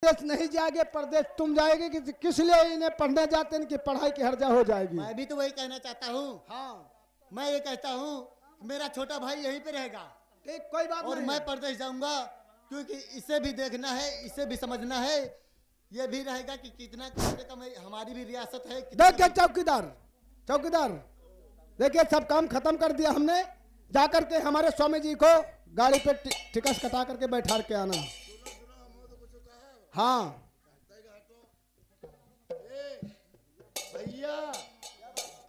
परदेश नहीं जाएंगे, परदेश तुम जाएंगे कि किस लिए इन्हें पढ़ने जाते हैं कि पढ़ाई की हर्जा हो जाएगी। मैं भी तो वही कहना चाहता हूँ। हाँ, मैं ये कहता हूँ मेरा छोटा भाई यहीं पे रहेगा ठीक, कोई बात और नहीं। मैं परदेश जाऊंगा, क्योंकि इसे भी देखना है, इसे भी समझना है। ये भी रहेगा कि कितना कम से कम हमारी भी रियासत है। देखिए चौकीदार, चौकीदार देखिए सब काम खत्म कर दिया हमने। जाकर के हमारे स्वामी जी को गाड़ी पे टिकट कटा करके बैठा के आना। हाँ भैया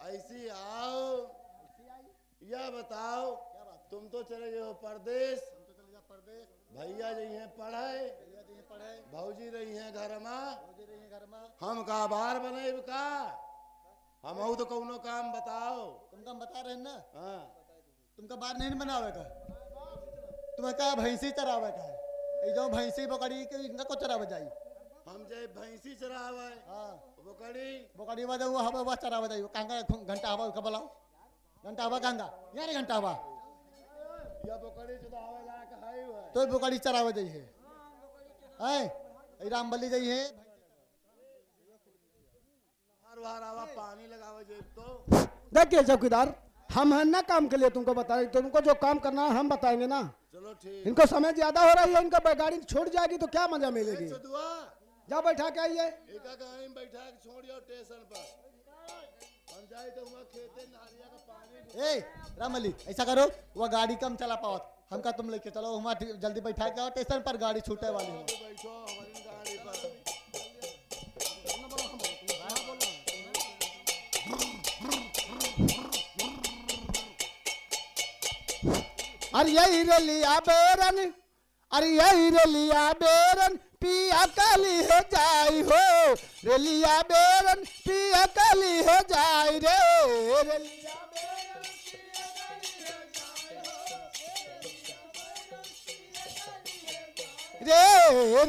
ऐसी आओ, या बताओ तुम तो चले गए हो परदेश, भैया जी हैं पढ़े, भौजी रही हैं घर में, हम का बार बने का हम तो कौनो काम बताओ। तुम काम बता रहे ना। हाँ, तुमका बार नहीं बनावे का, तुम्हें क्या भैंसी चरावे का है। ये जो भैंसी बकरी के इनका को चरावे जाई। हम जाए भैंसी चरावे, हाँ बकरी बकरी वाले वो हवा वह चरावे जाई। कांगा घंटा हवा का बुलाओ, घंटा हवा कांगा यार घंटा हवा या बकरी चरावे लायक है वो। तो बकरी चरावे जाई है। हैं रामबली जाई है। हर आवा पानी लगावे जाए तो। देखिए चौकीदार, हम हैं ना काम के लिए तुमको बता रहे, तुमको जो काम करना है हम बताएंगे ना। चलो ठीक। इनको समय ज्यादा हो रही है, इनका गाड़ी छूट जाएगी तो क्या मजा मिलेगी। चुदवा जा बैठा के आइए। एक गाड़ी में बैठा के छोड़ जाओ स्टेशन पर, हम जाए तो वहाँ खेते नारिया का पानी। ए रामबली ऐसा करो, वह गाड़ी कम चला पाओ, हमका तुम लेके चलो, हम जल्दी बैठा के आओ स्टेशन पर, गाड़ी छूटे वाली हो। बैठो हमारी गाड़ी पर। अरे यही रलिया बेरन, अरे यही रलिया बेरन पिया काली हो जाई हो, रलिया बेरन पिया काली हो जाई रे, रलिया बेरन रे,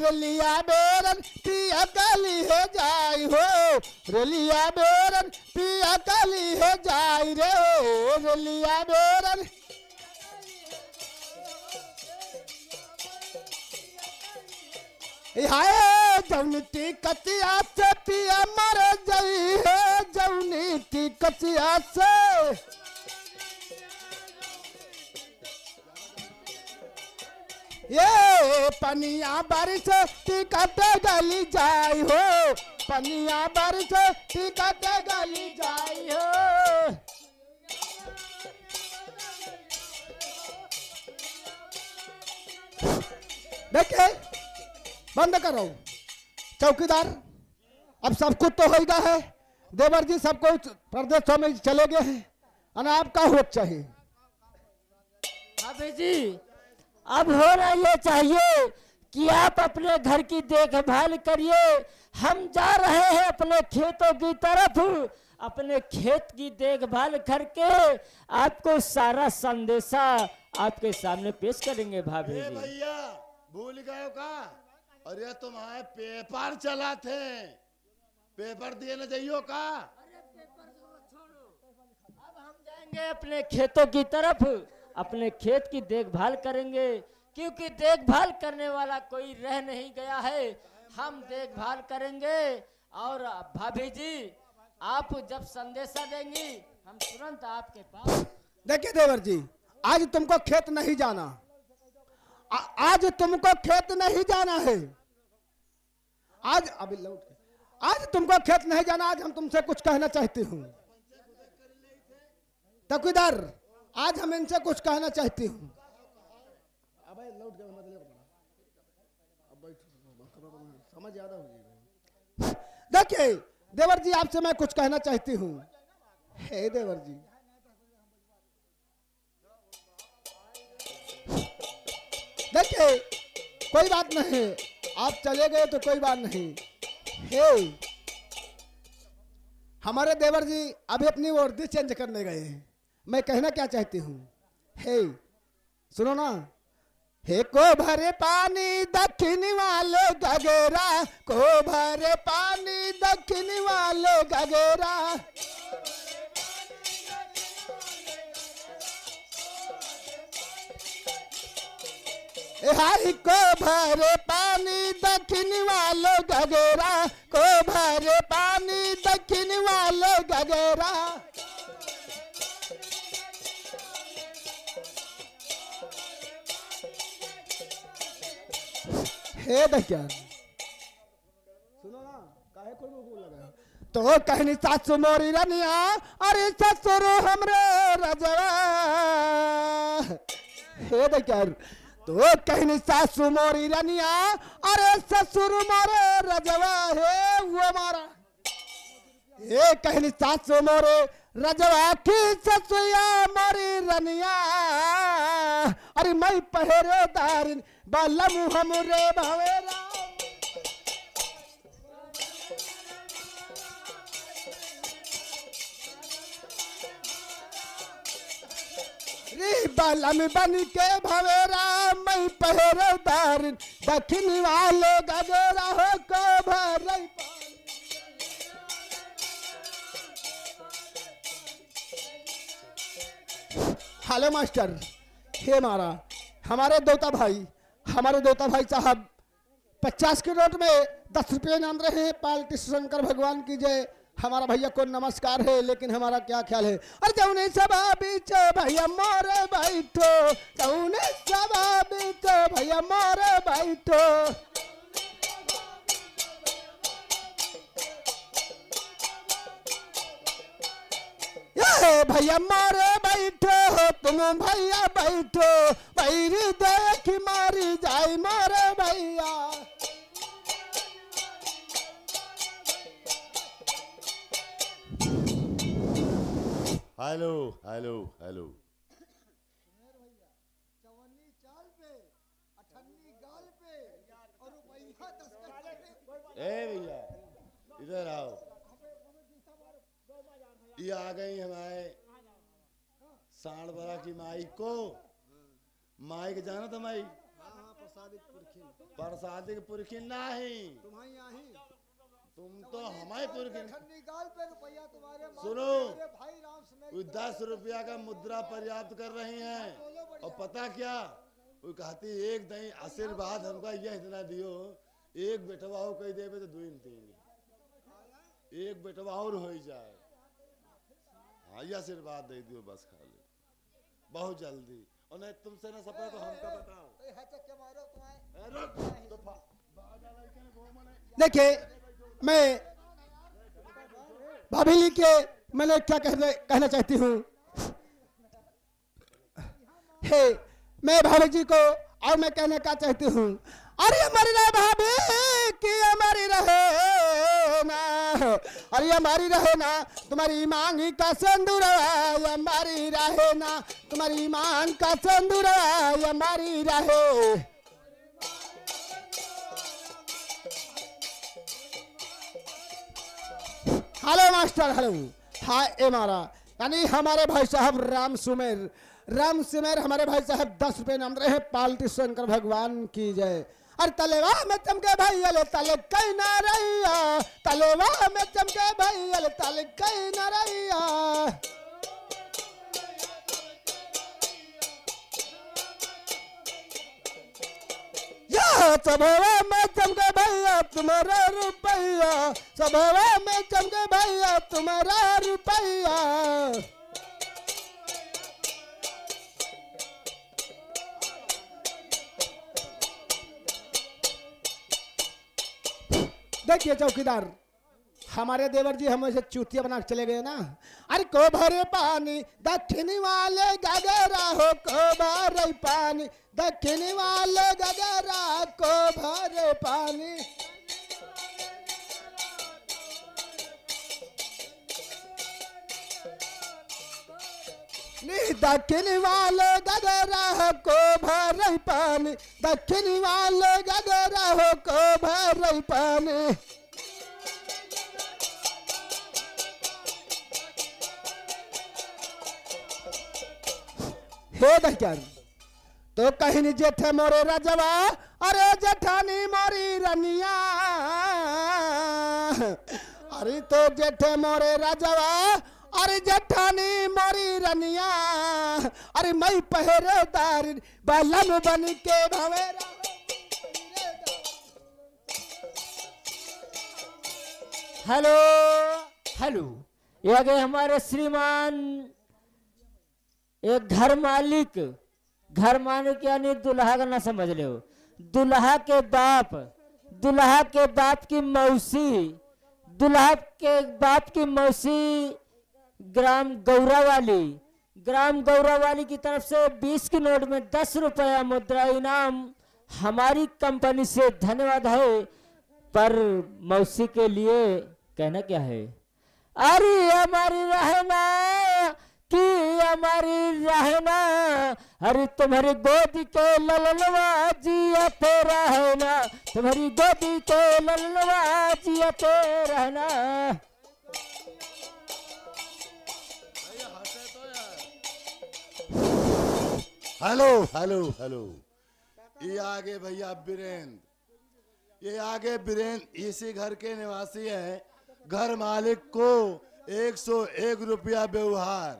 रलिया बेरन पिया काली हो जाई हो, रलिया बेरन पिया काली हो जाई रे, रलिया बेरन। हाय जौनी कचिया से पिया मर जाई है, जौनी कचिया से ये पनिया बारिश टिकट गली जाई हो, पनिया बारिश टिकट गली जाई हो। देखे बंद करो चौकीदार, अब सब कुछ तो हो गया है। देवर जी सबको प्रदेशों में चले गए हैं, और आपका हो चाहिए। भाभी जी अब होना ये चाहिए कि आप अपने घर की देखभाल करिए। हम जा रहे हैं अपने खेतों की तरफ, अपने खेत की देखभाल करके आपको सारा संदेशा आपके सामने पेश करेंगे। भाभी जी भैया भूल गए का, अरे तुम्हारे पेपर चला थे, पेपर दिए न जाइयो का। अब हम जाएंगे अपने खेतों की तरफ, अपने खेत की देखभाल करेंगे, क्योंकि देखभाल करने वाला कोई रह नहीं गया है। हम देखभाल करेंगे और भाभी जी आप जब संदेशा देंगी हम तुरंत आपके पास। देखिए देवर जी, आज तुमको खेत नहीं जाना, आज तुमको खेत नहीं जाना है। आज अभी लौट, आज तुमको खेत नहीं जाना। आज हम तुमसे कुछ कहना चाहती हूँ चौकीदार, आज हम इनसे कुछ कहना चाहती हूँ। लौट गया मतलब समझ ज्यादा हो गई। देखिए देवर जी, आपसे मैं कुछ कहना चाहती हूँ। हे देवर जी, देखिए कोई बात नहीं, आप चले गए तो कोई बात नहीं। हे हमारे देवर जी अभी अपनी वर्दी चेंज करने गए हैं। मैं कहना क्या चाहती हूँ, हे सुनो ना। हे को भरे पानी दक्षिण वाले गगेरा, को भरे पानी दक्षिण वाले गगेरा, हाय को भरे पानी दक्षिण वालो गगेरा, को भरे पानी दक्षिण वालो गगेरा। हे दक्या सुनो ना, काहे को मुंह लगा तो कहनी सासु मोरी रनिया, अरे ससुर हमरे रजवा। हे दक्या तो कहनी सासु मोरी रनिया, अरे ससुर मोरे रजवा। हे वो मारा ये कहनी सासु मोरे रजवा की ससुया मोरी रनिया, अरे मैं पहरेदार बालम हमरे भवेरा। रे बालम बन के भवेरा, मैं पहरेदार दक्षिण वाले गगेरा हो को भरे। हेलो मास्टर, हे मारा हमारे देवता भाई साहब 50 के नोट में 10 रुपये नाम रहे हैं। पाल्टी शंकर भगवान की जय। हमारा भैया को नमस्कार है, लेकिन हमारा क्या ख्याल है। अरे जौने सभा बीच भैया मोरे बैठो, जौने सभा बीच भैया मोरे बैठो। भैया मारे बैठो, तुम भैया बैठो, बैरी देख मारी जाए मारे भैया। Hello hello hello. चवन्नी चाल पे, अठन्नी गाल पे और रुपया 10 ए भैया इधर आओ। ये आ गई हमारे सांडबरा की माई को। माई के जाना था माई? प्रसादी पुरखिन नहीं, तुम तो हमारे पुरखिन। सुनो, 10 रुपया का मुद्रा पर्याप्त कर रही हैं। और पता क्या वो कहती, एक दही आशीर्वाद हमका यह इतना दियो, एक बेटवा हो कही देवे तो 2 3, एक बेटवा और हो जाए। हाँ ये आशीर्वाद दे दियो बस, खाली बहुत जल्दी। और नहीं तुमसे ना सपना तो हमका बताओ। देखिए मैं भाभी के मैंने क्या कहना चाहती हूँ। हे मैं भाभी जी को और मैं कहने का चाहती हूँ, अरे हमारी रहे भाभी कि हमारी रहे ना, अरे हमारी रहे ना तुम्हारी मांगी का सिंदूर, हमारी रहे ना तुम्हारी मांग का सिंदूर, हमारी रहे। Hello master, hello. हाँ ए मारा यानी हमारे भाई साहब राम सुमेर हमारे भाई साहब 10 रुपये नाम रहे। पाल्टी शंकर भगवान की जय। अरे तलेवा में चमके भाई अले तले कई ना रैया, तलेवा में चमके भाई अले तले कई ना रैया। सभवा में चमके भैया तुम्हारा रुपया, सभवा में चमके भैया तुम्हारा रुपया। देखिए चौकीदार, हमारे देवर जी हमें से चूतिया बना के चले गए ना। अरे को भरे पानी दक्षिणी वाले गगरा हो, को भरे पानी दक्षिणी वाले गगरा, को भरे पानी। दक्षिणी वाले गगरा हो, को भरे पानी, दक्षिणी वाले गगरा हो, को भरे पानी। हे दहकर तो कहीं जेठे मोरे रजवा, अरे जेठानी मोरी रनिया, अरे तो जेठे मोरे रजवा, अरे जठानी मोरी रनिया, अरे मैं पहरेदार बालन बन के भवेरा। हेलो हेलो, ये गए हमारे श्रीमान एक घर मालिक यानी दुल्हा का ना समझ ले हो, दुल्हा के बाप की मौसी, दुल्हा के बाप की मौसी ग्राम गौरा वाली की तरफ से 20 के नोट में 10 रुपया मुद्रा इनाम हमारी कंपनी से धन्यवाद है। पर मौसी के लिए कहना क्या है? अरे हमारी रहना, अरे तुम्हारी गोदी के ललनवा जियाते रहना, तुम्हारी गोदी के ललनवा जियाते रहना। हेलो हेलो हेलो, ये आगे भैया बीरेंद्र, ये आगे बीरेंद्र इसी घर के निवासी हैं। घर मालिक को 101 रुपया व्यवहार,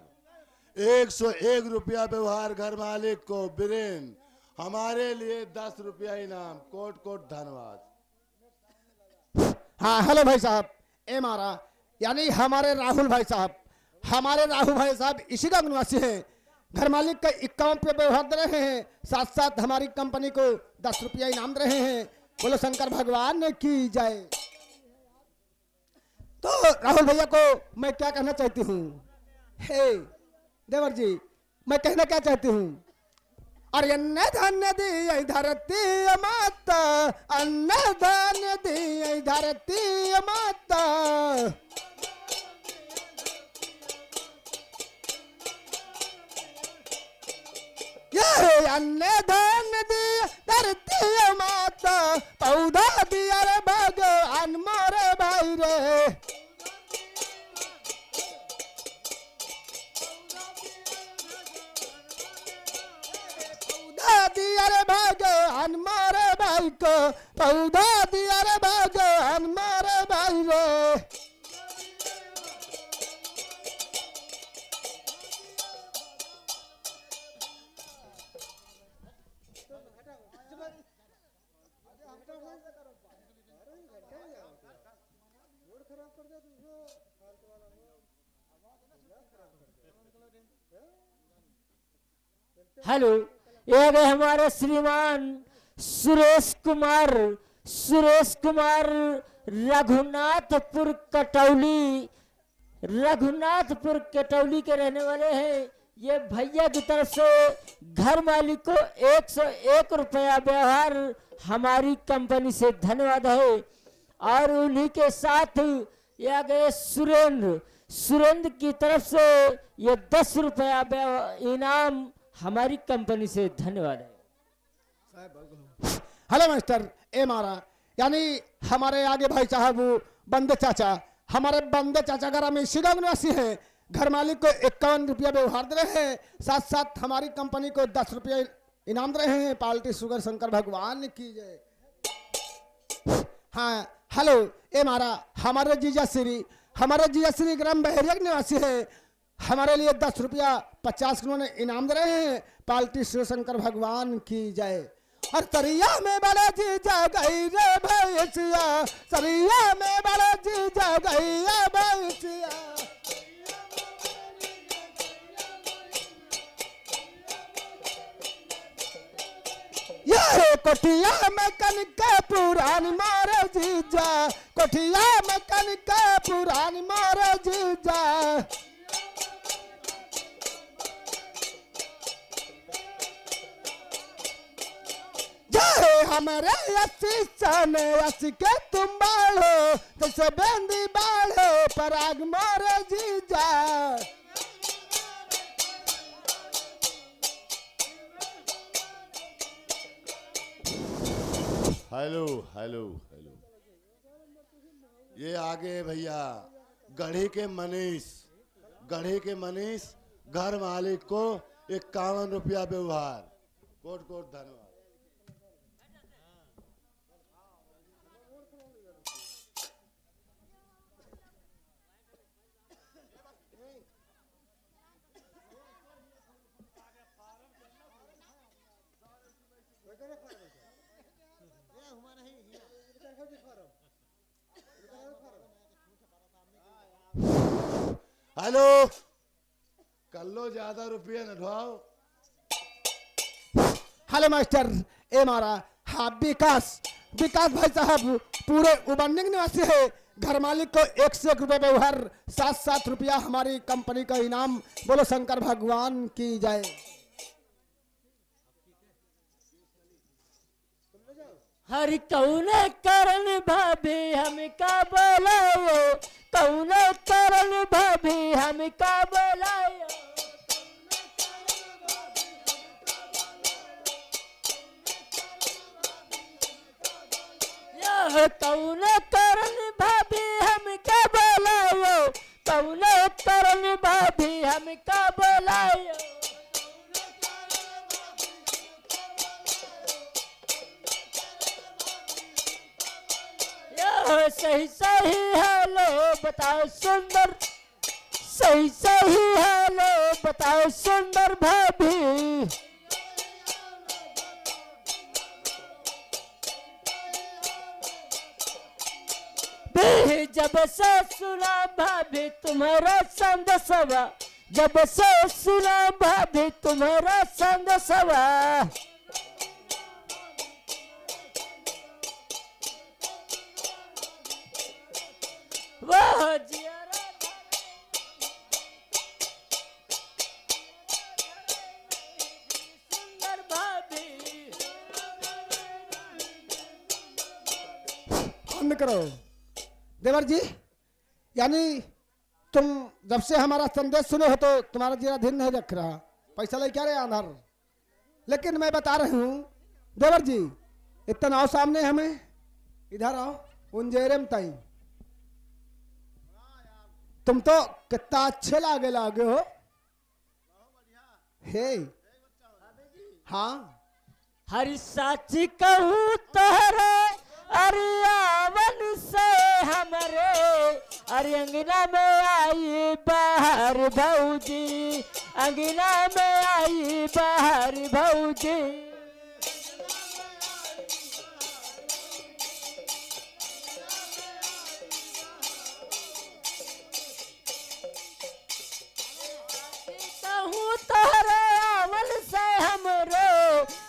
101 रुपया व्यवहार घर मालिक को बीरेंद्र, हमारे लिए 10 रुपया इनाम। कोट कोट धन्यवाद। हाँ हेलो भाई साहब, ए मारा यानी हमारे राहुल भाई साहब इसी का निवासी हैं। घर मालिक का 51 रुपये व्यवहार दे रहे हैं, साथ साथ हमारी कंपनी को 10 रुपया इनाम दे रहे हैं। बोलो शंकर भगवान ने की जाए। तो राहुल भैया को मैं क्या कहना चाहती हूँ? हे देवर जी, मैं कहना क्या चाहती हूँ? और अन्न धान्य दी धरती माता, अन्न धान्य दी धरती माता, ये अन्न धान्य दी धरती माता, पौधा दिया रे भगवान मोरे भाई रे। पौधा दिया रे भगवान मोरे भाई को, पौधा दिया रे भगवान मोरे भाई रे। हेलो, ये गए हमारे श्रीमान सुरेश कुमार रघुनाथपुर कटौली के रहने वाले हैं। ये भैया की तरफ से घर मालिक को 101 रुपया व्यवहार हमारी कंपनी से धन्यवाद है। और उन्हीं के साथ ये गए सुरेंद्र की तरफ से ये 10 रुपया इनाम हमारी कंपनी से धन्यवाद है। हेलो मास्टर, ए मारा यानी हमारे आगे भाई साहब बंदे चाचा, हमारे बंदे चाचा घर में शिगा निवासी है। घर मालिक को 51 रुपया व्यवहार दे रहे हैं, साथ साथ हमारी कंपनी को 10 रुपया इनाम दे रहे हैं। पार्टी शुगर शंकर भगवान की जय। हाँ हेलो, ए मारा हमारे जीजा श्री ग्राम बहरिया के निवासी है। हमारे लिए 10 रुपया 50 किलो इनाम दे रहे हैं। पार्टी शिव शंकर भगवान की जय। और सरिया में बड़ा जीजा गई रे भैंसिया, सरिया में बड़ा जीजा गई रे भैंसिया। ये कोठिया में कनका पुरानी मारे जीजा, कोठिया में कनका पुरानी मारे जीजा। हमारे अस्सी के तुम बाढ़ो, जैसे बेंदी बाढ़ो पराग मोरे जीजा। हेलो हेलो हेलो, ये आगे भैया गढ़ी के मनीष घर मालिक को 51 रुपया व्यवहार। कोट कोट धन्यवाद। हेलो, कर लो, ज्यादा रुपया न ढुआओ। हेलो मास्टर, ए मारा। हाँ विकास, विकास भाई साहब पूरे उबंडिंग निवासी है। घर मालिक को 1 से 1 रुपये व्यवहार, 7-7 रुपया हमारी कंपनी का इनाम। बोलो शंकर भगवान की जय। हरि कौने करन भाभी हम का बोलायो, कौने करन भाभी हम का बोलायो। यह कौने करन भाभी हम का बोलायो, कौने करन भाभी हम का बोलायो। सही सही हेलो बताओ सुंदर, सही सही हेलो बताओ सुंदर भाभी। जब से सुना भाभी तुम्हारा संदेशवा, जब से सुना भाभी तुम्हारा संदेशवा। वाह जियारा सुंदर भाभी। बंद करो देवर जी। यानी तुम जब से हमारा संदेश सुने हो तो तुम्हारा जीरा धीर नहीं रख रहा, पैसा ले क्या रहे आधार। लेकिन मैं बता रही हूँ देवर जी, इतना आओ सामने हमें, इधर आओ उंजेरम ताई। तुम तो कितना अच्छे लागे हो। हे हाँ, हरि साची कहूँ तोहरे अरियावन से हमरे, अरे अंगना में आई बाहर भौजी, अंगना में आई बाहर भौजी। कहूँ तोहरे आवल से हमरे,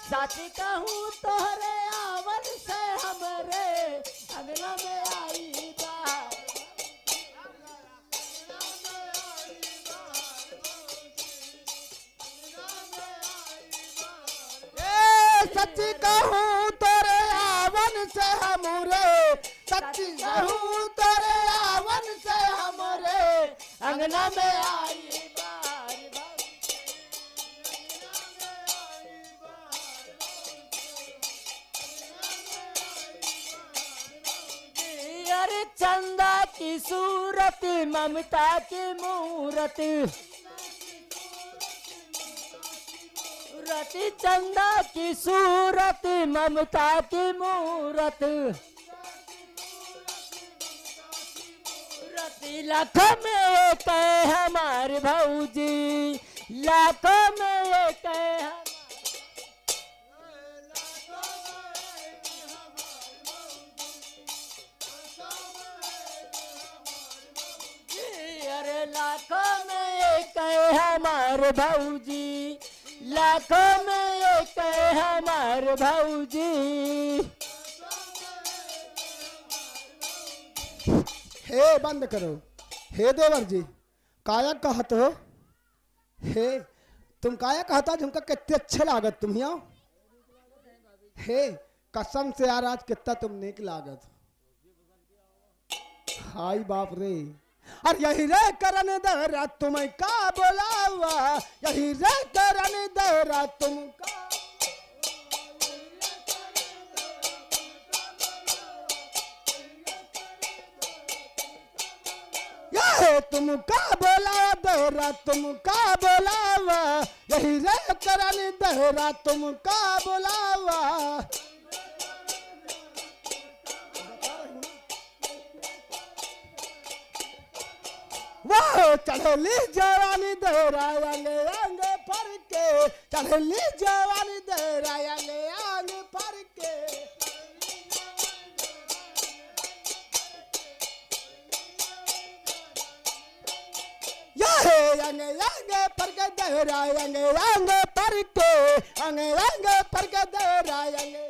साथी कहूँ तोहरे आवल से हमरे, अंगना में आई बाहर। सच्ची कहूँ तोरे आवन से हमरे, सच्ची कहूँ तोरे आवन से हमरे, अंगना में आई बाहर अरे चंदा की सूरत, ममता की मूरत, रति चंदा की सूरत, ममता की मूरत। रति लाख में एक है हमारे भौजी, लाखों में एक है अरे लाखों में एक है हमारे भौजी, लाखों में एक है हमारे भौजी। हे बंद करो। हे देवर जी, काया कहत हो। हे तुम काया कहता झुमका कितने अच्छे लागत तुम यहाँ। हे कसम से यार आज कितना तुम नेक लागत। हाय बाप रे, और यही रे करन दहरा तुम्हें का बोलावा, यही रे करन दहरा तुम का। यही तुम का बोला दहरा तुम का बोलावा, यही रे करन दहरा तुम का बोलावा। वो चढ़ली जवानी दहरा अंगे अंगे फर के, चढ़ली जवानी दहरा अंगे अंगे अंगे अंगे पर के देवरा अंगे अंगे पर के अंगे अंगे पर के देवरा अंगे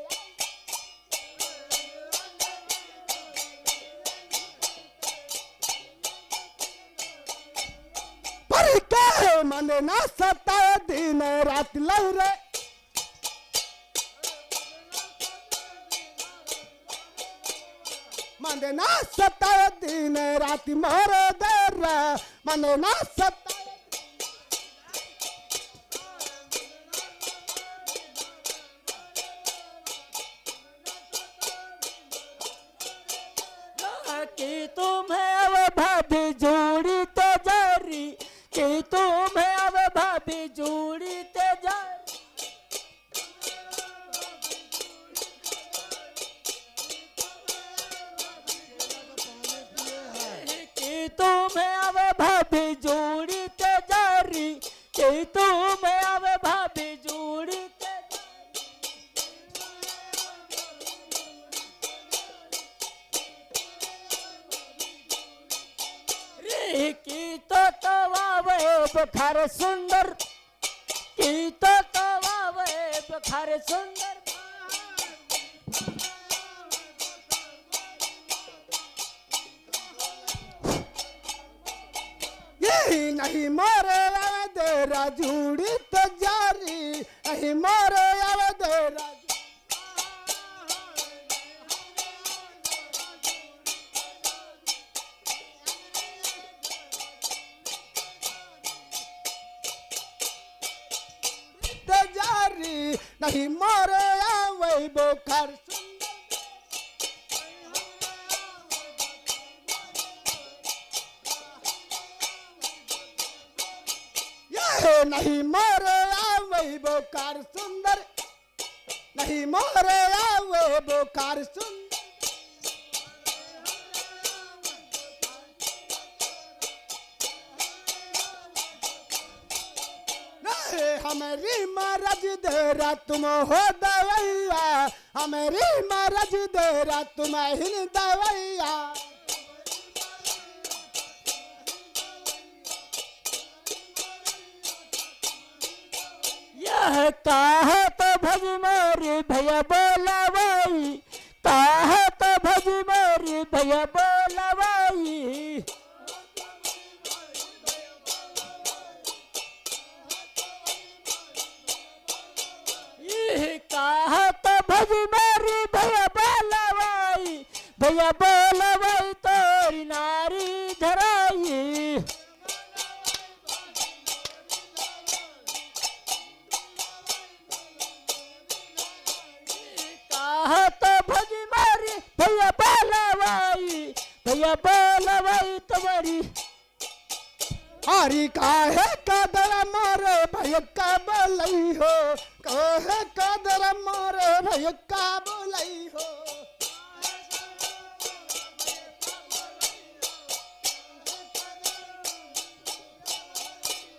पर के मन ना सता दिन रात लौरे मन ना सता दिन रात मोर देरा मन ना सता कि तुम्हें अब भाभी जोड़ी ते जारी कि तुम्हें अब भाभी जोड़ी ते जारी कि तुम्हें अब भाभी जोड़ी ते जारी कि तुम्हें अब भाभी जोड़ी ते की तो आवे बखार सुंदर की तो आवे बखार सुंदर यही नहीं मोरे आवे देरा जुड़ी तो जारी नहीं मोरे आवे देरा तो जारी नहीं मोरे आवे बोखर नहीं मोरे आवे बोकार सुंदर नहीं मोरे आवे बोकार सुंदर नहीं हमारी महाराज देरा तुम हो दवैया हमारी महाराज देरा तुम ही दवैया यह काहे तो भज मोरी भैया बोला भाई काहे तो भज मोरी भैया बोला भाई यह काहे तो भज मोरी भैया बोला भाई तोरी नारी धराई भैया बोलवाई तुम्हारी हरी काहे कदर मारे भैया का बोलई हो काहे कदर मारे भैया का बोलई हो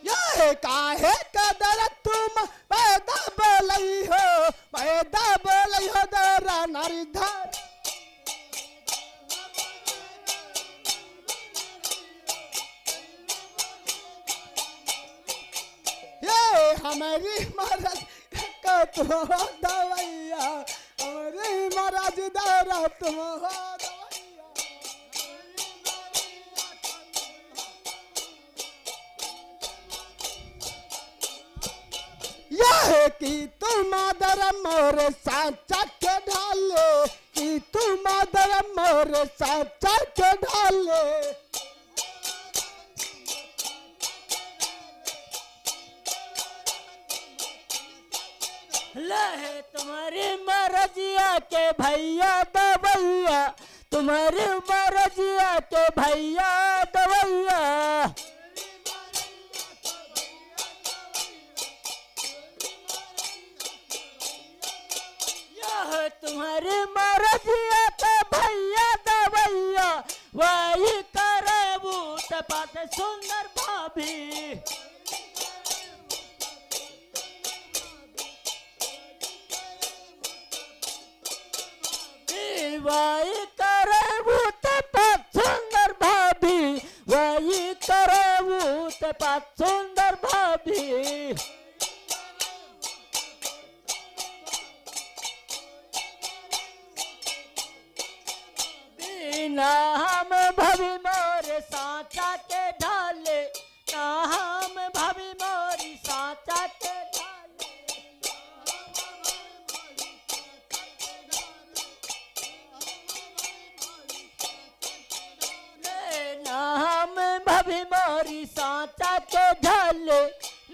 ये काहे कदर तुम पैदा बोलई हो दरा नारी धर हमारी महाराज का तुम हो दवैया हमारी महाराज दारा तुम हो दवैया यह कि तुम आदर मोर साचा के ढाले कि तुम आदर मोर साचा के ढाले लहे तुम्हारी मरजिया के भैया दवैया तुम्हारी मरजिया के भैया दवैया यह तुम्हारी मरजिया के भैया दवैया वही करबू तपात सुंदर भाभी वही करबू तपात सुंदर भाभी वही करबू पास सुंदर भाभी। ना हम भाभी मोरे साचा के ढाले, ना हम भाभी मोरी साचा के ढाले। ना हम भाभी मोरी साचा के ढाले,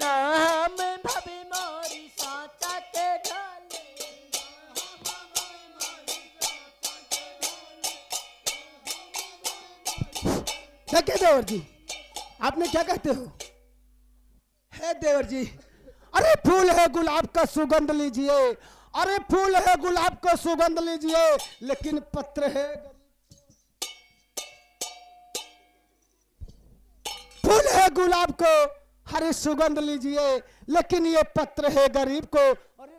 ना हम भाभी मोरी साचा के ढाले। देखिए देवर जी, आपने क्या कहते हो? है देवर जी, अरे फूल है गुलाब का सुगंध लीजिए, अरे फूल है गुलाब का सुगंध लीजिए, लेकिन पत्र है फूल है गुलाब को हरे सुगंध लीजिए, लेकिन ये पत्र है गरीब को। अरे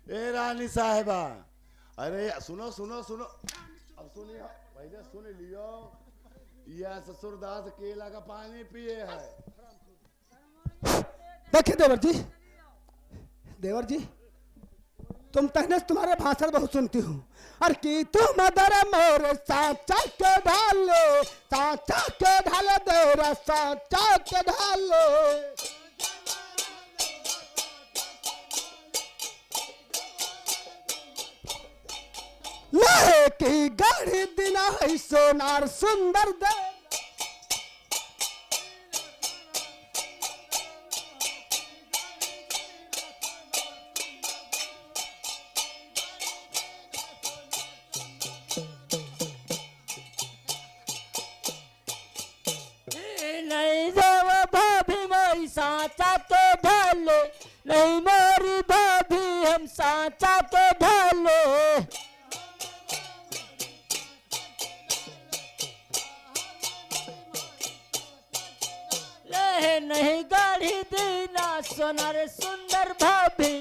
ए रानी साहिबा, अरे सुनो सुनो सुनो, अब सुनिए, पहले सुन लियो। यह ससुरदास केला का पानी पिए है। देखिए देवर जी, तुम कहने तुम्हारे भाषण बहुत सुनती हूँ। और कि तुम मदर मोर साचा के ढाले, साचा के ढाले देरा साचा के ढाले। ले की गाड़ी दिना है सोनार सुंदर दे। नहीं जाव भाभी मोरी साचा के ढाले, नहीं मोरी भाभी हम साचा के ढाले। नहीं गाड़ी दीना सोनारी सुंदर भाभी,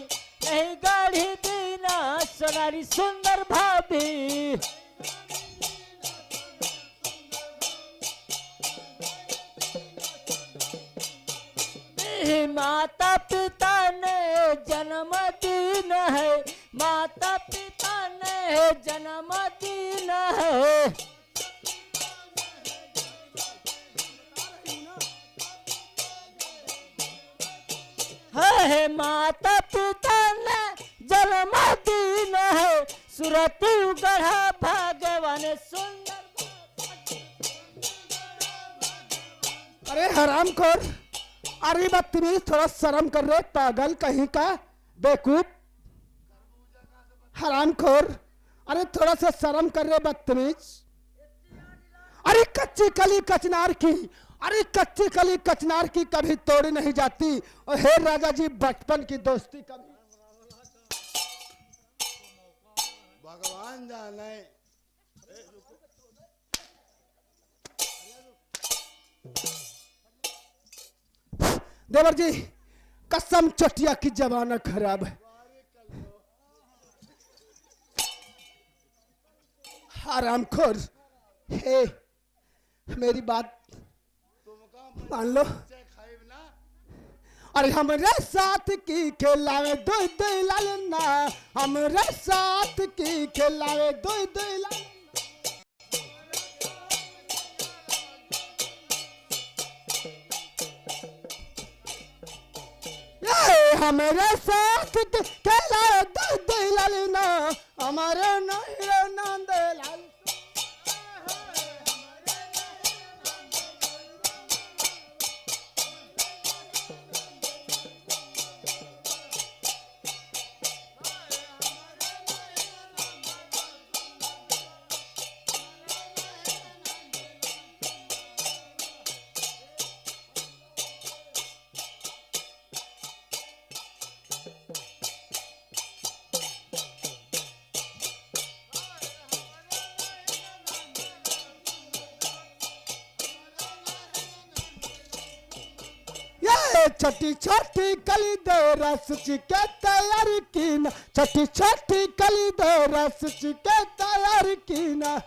नहीं गाड़ी दीना सोनारी सुंदर भाभी। माता पिता ने जन्म दिन है, माता पिता ने जन्म दिन है। है माता पिता ने जन्म दिन है, सुरती गढ़ा भगवान सुंदर। अरे हराम खोर, अरे बदतमीज, थोड़ा शर्म कर रहे पागल कहीं का बेवकूफ। हराम खोर, अरे थोड़ा सा शर्म कर रहे बदतमीज। अरे कच्ची कली कचनार की, अरे कच्ची कली कचनार की कभी तोड़ी नहीं जाती। और हे राजा जी, बचपन की दोस्ती कभी भगवान जाने। देवर जी, कसम चटिया की जमाना खराब है। हरामखोर, हे मेरी बात मान लो। अरे हमरे साथ की खिलावे दो दो लालना, हमरे साथ की खिलावे दो दो लालना। हमारे साथ खेला दिलालना, हमारे नहीं नंद लाल। छोटी छोटी कली दे रस चिके तैयार की ना, छोटी छोटी कली दे रस चिके तैयार की ना।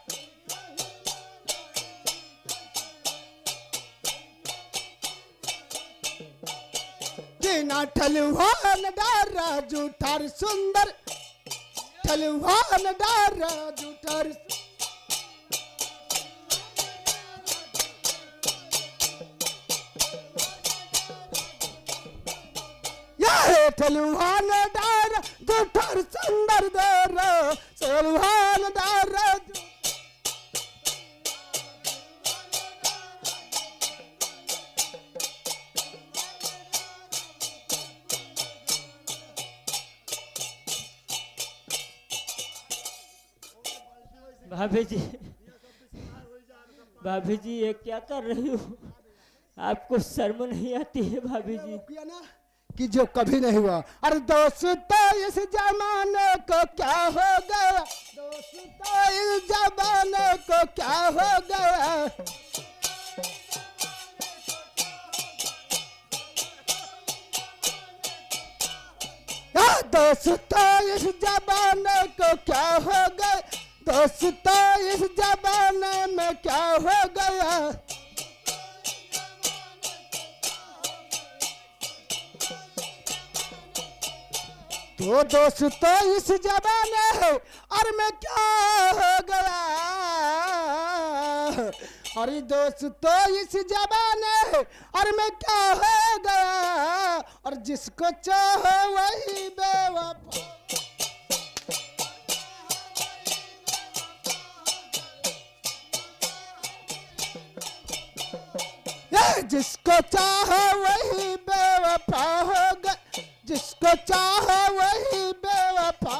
सीना ठलुहान डारा जूठार सुंदर ठलुहान डारा जूठार या ठलुहान डारा जूठार सुंदर डारा ठलुहान डारा भाभी जी, भाभी जी ये क्या कर रही हो? आपको शर्म नहीं आती है भाभी जी? किया ना कि जो कभी नहीं हुआ। अरे दोस्तों इस जमाने को क्या हो गया, दोस्तों इस जमाने को क्या हो गया। या दोस्तों इस जमाने को क्या हो गया, दोस्तों इस जमाने में क्या हो गया। तो दोस्तों इस जमाने है और मैं क्या हो गया। अरे दोस्तों इस जमाने है और मैं क्या हो गया। और जिसको चाहो वही बेवफा, जिसको चाहो वही बेवफा होगा, जिसको चाहो वही बेवफा।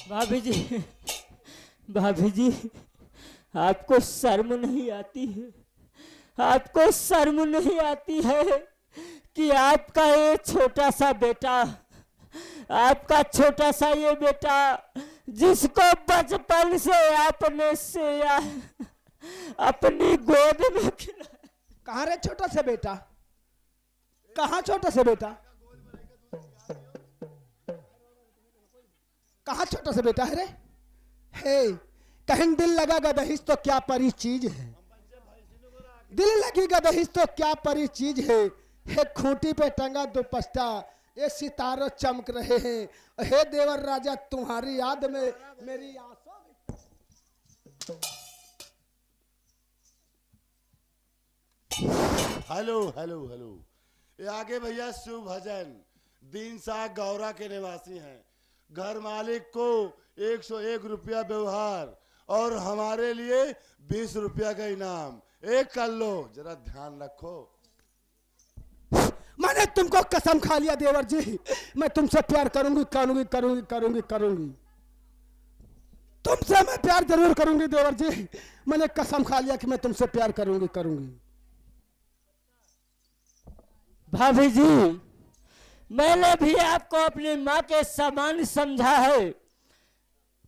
भाभी जी, भाभी जी आपको शर्म नहीं आती है? आपको शर्म नहीं आती है कि आपका ये छोटा सा बेटा, आपका छोटा सा ये बेटा जिसको बचपन से आपने सेया अपनी गोद में खिलाया। कहाँ रे छोटा सा बेटा, कहाँ छोटा सा बेटा, कहाँ छोटा सा बेटा है रे। हे कहीं दिल लगा गदहिस तो क्या परी चीज है, दिल लगी गदहिस तो क्या परी चीज है। हे खूंटी पे टंगा दुपट्टा, ये सितारों चमक रहे हैं। हे देवर राजा तुम्हारी याद में मेरी आंसू। हेलो हेलो हेलो, ये आगे भैया शिव भजन दीन शाह गौरा के निवासी हैं। घर मालिक को 101 रुपया व्यवहार और हमारे लिए 20 रुपया का इनाम। एक कर लो, जरा ध्यान रखो। मैंने तुमको कसम खा लिया देवर जी, मैं तुमसे प्यार करूंगी करूंगी करूंगी करूंगी करूंगी, तुमसे मैं प्यार जरूर करूंगी देवर जी। मैंने कसम खा लिया कि मैं तुमसे प्यार करूंगी करूंगी। भाभी जी मैंने भी आपको अपनी माँ के समान समझा है।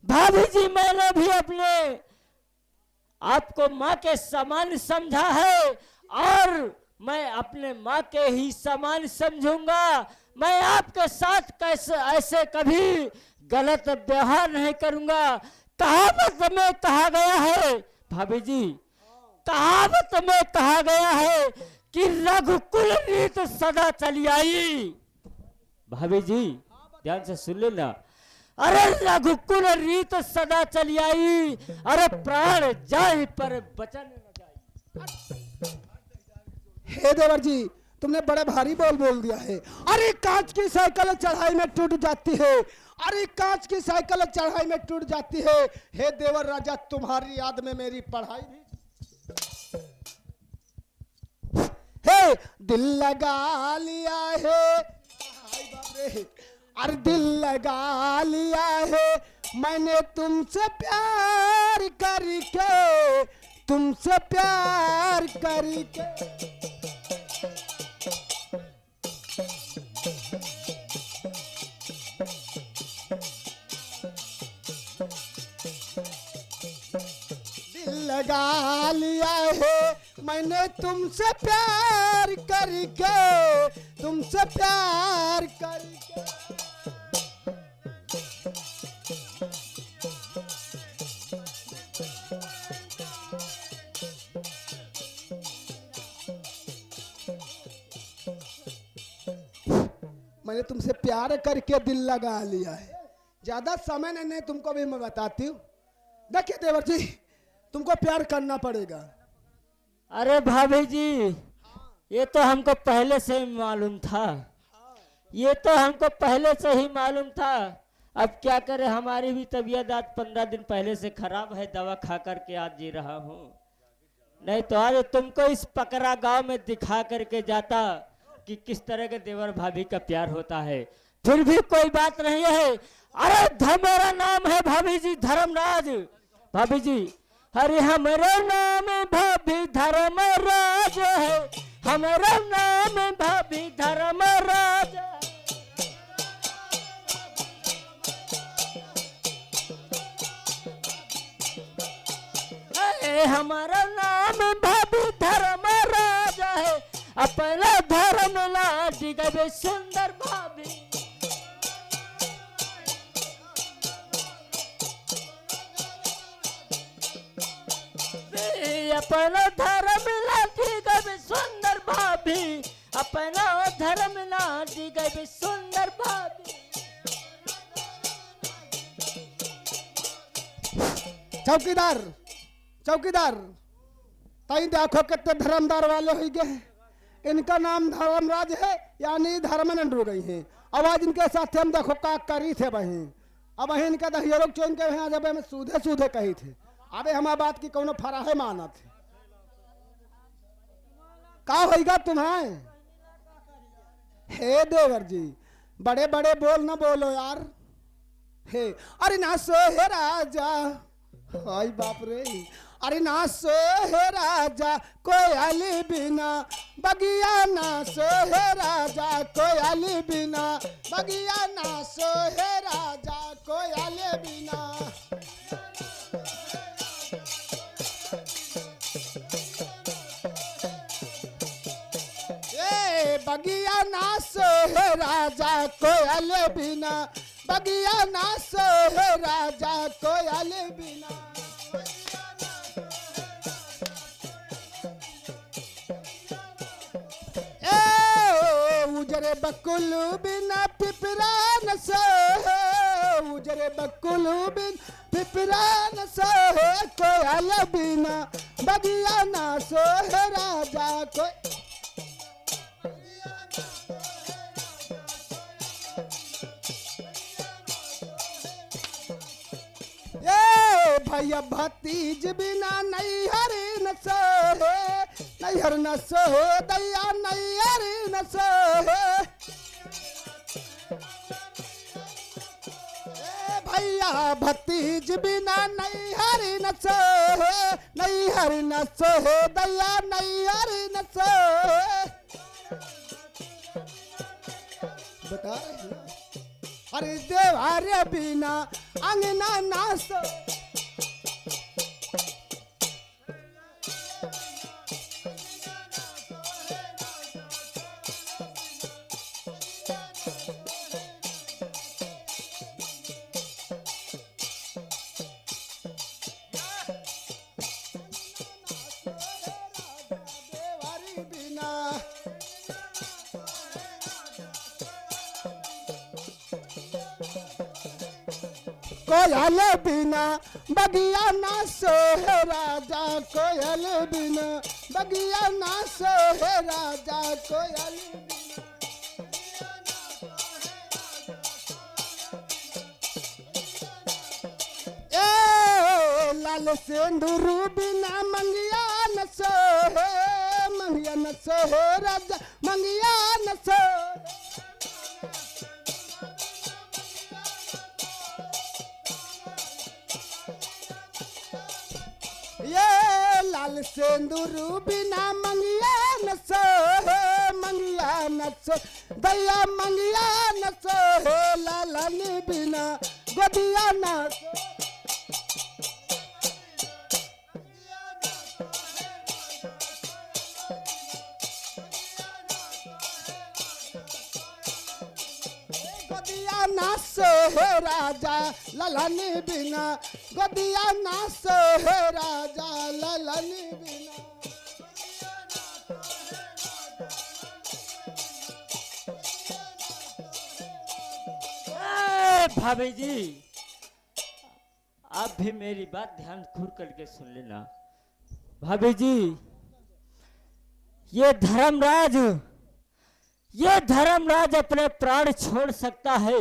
भाभी जी मैंने भी अपने आपको माँ के समान समझा है और मैं अपने माँ के ही समान समझूंगा। मैं आपके साथ कैसे ऐसे कभी गलत व्यवहार नहीं करूंगा। कहावत में कहा गया है भाभी जी, कहावत में कहा गया है कि रघुकुल रीत सदा चली आई। भाभी जी ध्यान से सुन लेना। अरे रघुकुल रीत सदा चली आई, अरे प्राण जाए पर बचन न जाए। हे देवर जी तुमने बड़ा भारी बोल दिया है। अरे कांच की साइकिल चढ़ाई में टूट जाती है, अरे कांच की साइकिल चढ़ाई में टूट जाती है। हे देवर राजा तुम्हारी याद में मेरी पढ़ाई भी। हे दिल लगा लिया है, हाय बाप रे, अरे दिल लगा लिया है मैंने तुमसे प्यार करके, तुमसे प्यार करके। दिल लगा लिया है मैंने तुमसे प्यार करके, तुमसे प्यार करके। मैंने तुमसे प्यार करके दिल लगा लिया है। ज्यादा समय नहीं, तुमको भी मैं बताती हूँ। देखिए देवर जी, तुमको प्यार करना पड़ेगा। अरे भाभी जी, ये तो हमको पहले से ही मालूम था, ये तो हमको पहले से ही मालूम था। अब क्या करें, हमारी भी तबीयत आज 15 दिन पहले से खराब है, दवा खा करके आज जी रहा हूँ। नहीं तो आज तुमको इस पकड़ा गांव में दिखा करके जाता कि किस तरह के देवर भाभी का प्यार होता है। फिर भी कोई बात नहीं है। अरे मेरा नाम है भाभी जी धर्मराज। भाभी जी, अरे हमारा नाम भाभी धर्मराज है, हमारा नाम भाभी धर्मराज। हमारा नाम भाभी धर्मराज है, अपना धर्म लाज गए सुंदर भाभी। अपना धर्म लाठी गए सुंदर भाभी, अपना धर्म लाठी गए सुंदर भाभी। चौकीदार, चौकीदार, तई देखो कितने धर्मदार वाले हो गए। इनका नाम धर्मराज है, यानी धर्मनंद हो गई हैं। अब आज इनके साथ हम देखो का करी थे बहन। अब वही इनका दहियों चोन के यहाँ जब हमें सूधे सूधे कही थे। अबे हमारा बात की कौन फराहे माना थे। का होगा तुम्हें? हे देवर जी, बड़े बड़े बोल ना बोलो यार। हे अरे ना सो हे राजा, हाय बाप रे। अरे ना सो हे राजा कोयली बिना, बगिया ना सो हे राजा कोयली बिना, बगिया ना सो हे राजा कोयली बिना। बगिया ना सो हे राजा कोयल बिना, बगिया ना सो हे राजा कोयल बिना। उजरे बकुल बिना पिपरा न सोहे, उजरे बकुल बिन पिपरा न सोहे, कोयल बिना बगिया ना सोहे राजा कोई। भैया भतीज बिना नहीं हरी न सोहे, नहीं हर न सोहे दैया नहीं हरी न सोहे। भैया भतीज बिना नहीं हरी न सोहे, नहीं हरी न सोहे दैया नहीं हरी न सोहे। बता रहे अरे देवारे बिना अंगना ना सो। कोयल बिना बगिया ना सोहे राजा कोयल बिना, बगिया ना सोहे राजा कोयल बिना। ए लाल सिंदूर बिना मंगिया न सोहे, मंगिया न सोहे राजा मंगिया न सोहे। लाल सिंदूर बिना मंगिया न सोहे, मंगिया न सो दैया मंगिया न सोहे, लालन बिना गोदिया न गोदिया ना सोहे राजा ललन बिना, गोदिया ना सोहे राजा ललन बिना। भाभी जी, आप भी मेरी बात ध्यान खुल करके सुन लेना। भाभी जी, ये धर्मराज अपने प्राण छोड़ सकता है,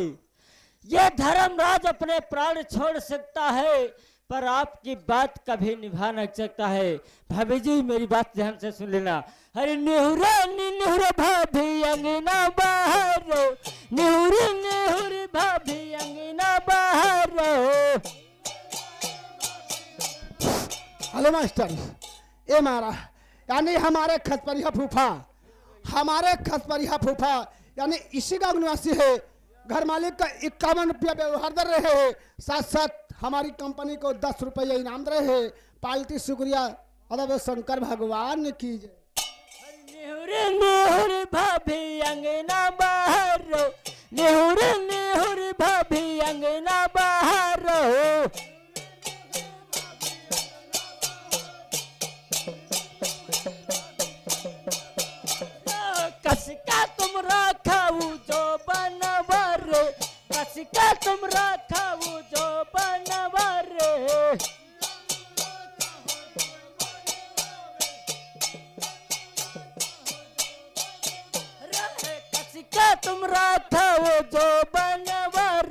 ये धर्मराज अपने प्राण छोड़ सकता है, पर आपकी बात कभी निभा नहीं सकता है। भाभी जी मेरी बात ध्यान से सुन लेना। अरे निहुरे निहुरे भाभी अंगना बाहर, निहुरे निहुरे भाभी अंगना बाहर। हेलो मास्टर, ये मारा यानी हमारे खसपरिया फूफा यानी इसी का निवासी है। घर मालिक का 51 रुपया व्यवहार दे रहे हैं, साथ साथ हमारी कंपनी को 10 रुपया इनाम दे रहे हैं। पाल्टी शुक्रिया अदब शंकर भगवान की जय। निहुरे निहुरे भाभी अंगना बाहर, निहुरे निहुरे भाभी अंगना बाहर। कसका तुम राखाऊ जो बनवर, कसका तुम राखाऊ जो बनवर। कसका तुम राखाऊ जो बनवर,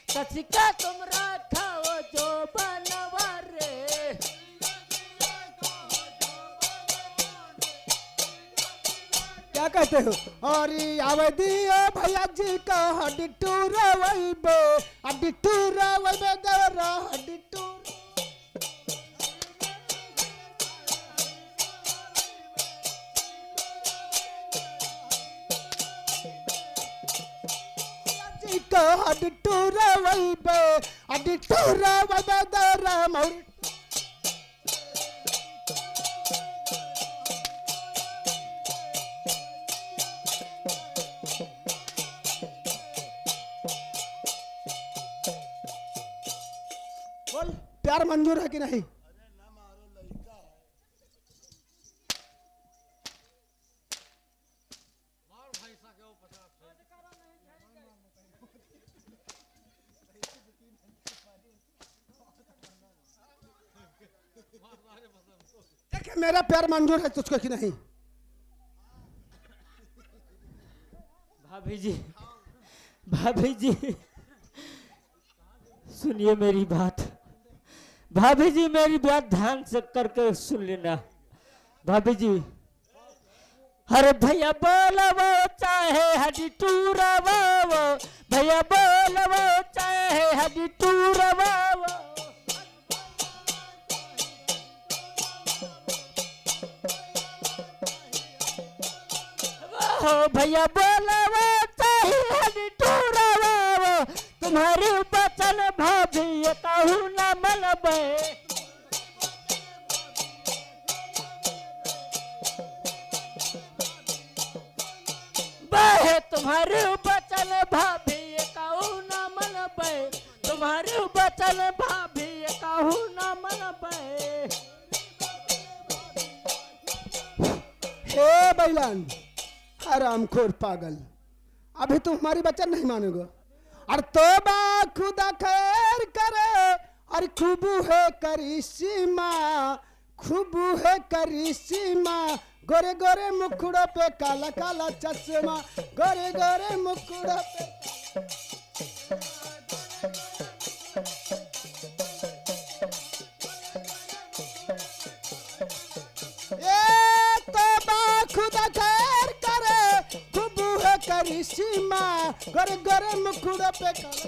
कसका तुम राखाऊ जो बनवर। क्या कहते हो? और आवे दियो भैया जी का हडिटूर वैबे, हडिटूर वैबे देवरा हडिटूर। जी का हडिटूर वैबे, हडिटूर वैबे देवरा मौरी। बोल, प्यार मंजूर है कि नहीं? देखे मेरा प्यार मंजूर है तुझको कि नहीं? भाभी जी सुनिए मेरी बात। भाभी जी मेरी बात ध्यान से करके सुन लेना। भाभी जी, अरे भैया बोलवो चाहे हडी टूरवो, भैया बोलवो चाहे हडी टूरवो। भैया बोलवो चाहे हडी टूरवो, तुम्हारे बचन भाभी ये कहू न मनबे। बहे तुम्हारे बचन भाभी ये कहू न मनबे, तुम्हारे बचन भाभी ये कहू न मनबे। हे बैलान, हरामखोर पागल, अभी तुम हमारी वचन नहीं मानोगे। और तोबा खुदा खैर करे, और खूबू है करिश्मा, खूबू है करिश्मा। गोरे गोरे मुखड़ों पे काला काला चश्मा, गोरे गोरे मुखड़ों पे। ए तोबा खुदा खैर करे, खूबू है करिश्मा, गोरे गोरे मुखड़ों पे काला।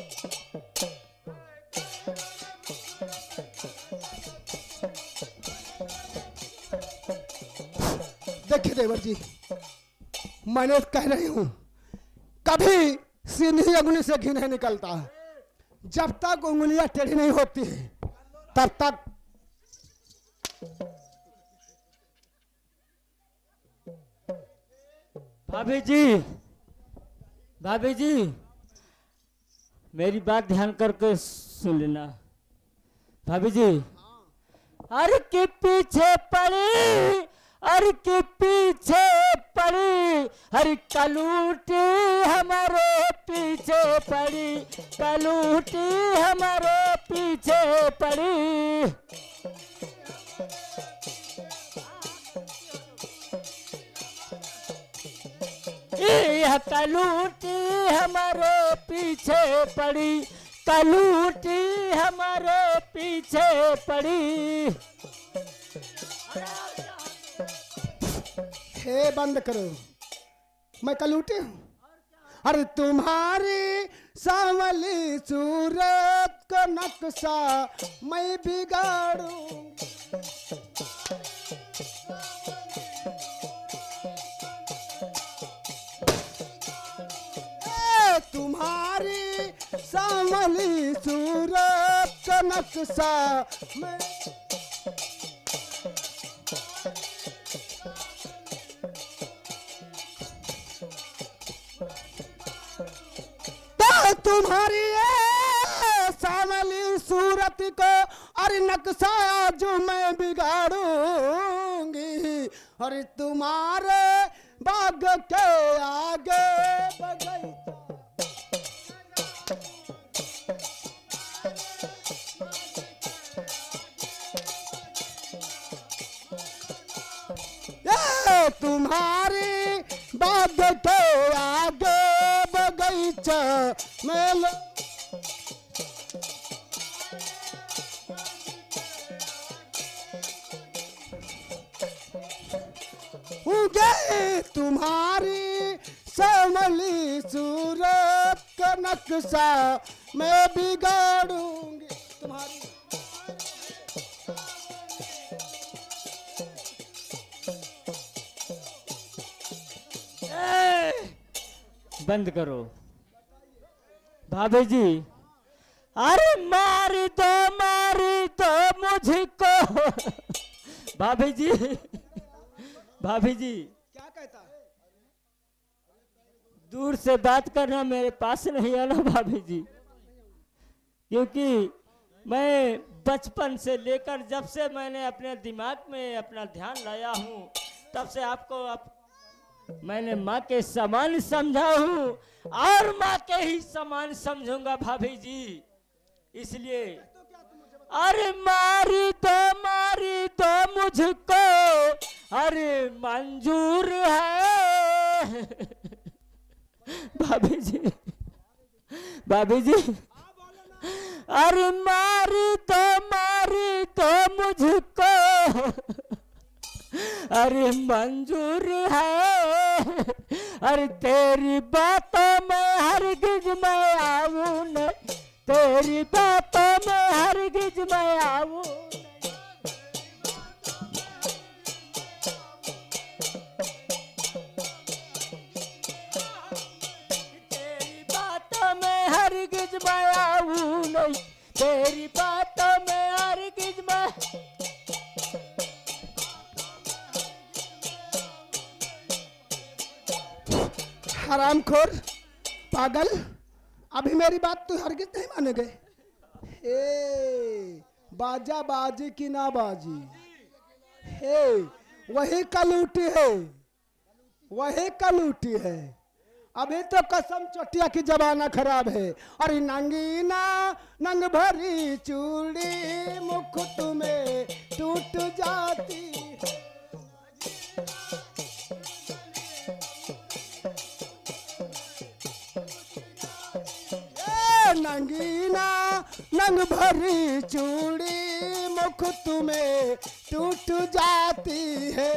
देखिए देवर जी, मैंने कह रही हूं, कभी सीधी अंगुली से घी नहीं निकलता। जब तक उंगलियां टेढ़ी नहीं होती है तब तक। भाभी जी मेरी बात ध्यान करके सुन लेना। भाभी जी, अरे के पीछे पड़ी, अरे के पीछे पड़ी, हर कलूटी हमारे पीछे पड़ी, कलूटी हमारे पीछे पड़ी। यह कलूटी हमारे पीछे पड़ी, कलूटी हमारे पीछे पड़ी। हे बंद करो, मैं कलूटी हूँ। अरे तुम्हारी सांवली सूरत का नक्शा मैं बिगाड़ूं। तुम्हारी सांवली सूरत का नक्शा मैं तुम्हारी सांवली सूरत को अरे नक्शा जो मैं बिगाड़ूंगी। अरे तुम्हारे बाग के आगे बगीचा तुम्हारी बाग के आगे बगीचा में तुम्हारी सांवली सूरत का नक्शा मैं बिगाड़ूंगी। तुम्हारी बंद करो भाभी जी। अरे मारी तो मुझको। भाभी जी, भाभी जी क्या कहता है? दूर से बात करना, मेरे पास नहीं आना भाभी जी, क्योंकि मैं बचपन से लेकर जब से मैंने अपने दिमाग में अपना ध्यान लाया हूँ तब से आपको मैंने माँ के समान समझा हूँ और माँ के ही समान समझूंगा भाभी जी। इसलिए अरे मारी तो मुझको अरे मंजूर है। भाभी जी, भाभी जी, अरे मारी तो मुझको अरे मंजूर है। अरे तेरी बातों में हरगिज मैं आऊं न, तेरी बातों में हरगिज मैं आऊं। तेरी बातों में हरगिज मैं आऊं नहीं, तेरी बातों में हरगिज मैं। हरामखोर पागल, अभी मेरी बात तो हरगिज नहीं मानेंगे। हे बाजा बाजी की ना बाजी, हे वही कलूटी है, वही कलूटी है। अभी तो कसम चोटिया की जमाना खराब है। अरे नंगीना नंग भरी चूड़ी मुकुट में टूट जाती है। नंगीना नंग भरी चूड़ी मुकुट में टूट जाती है।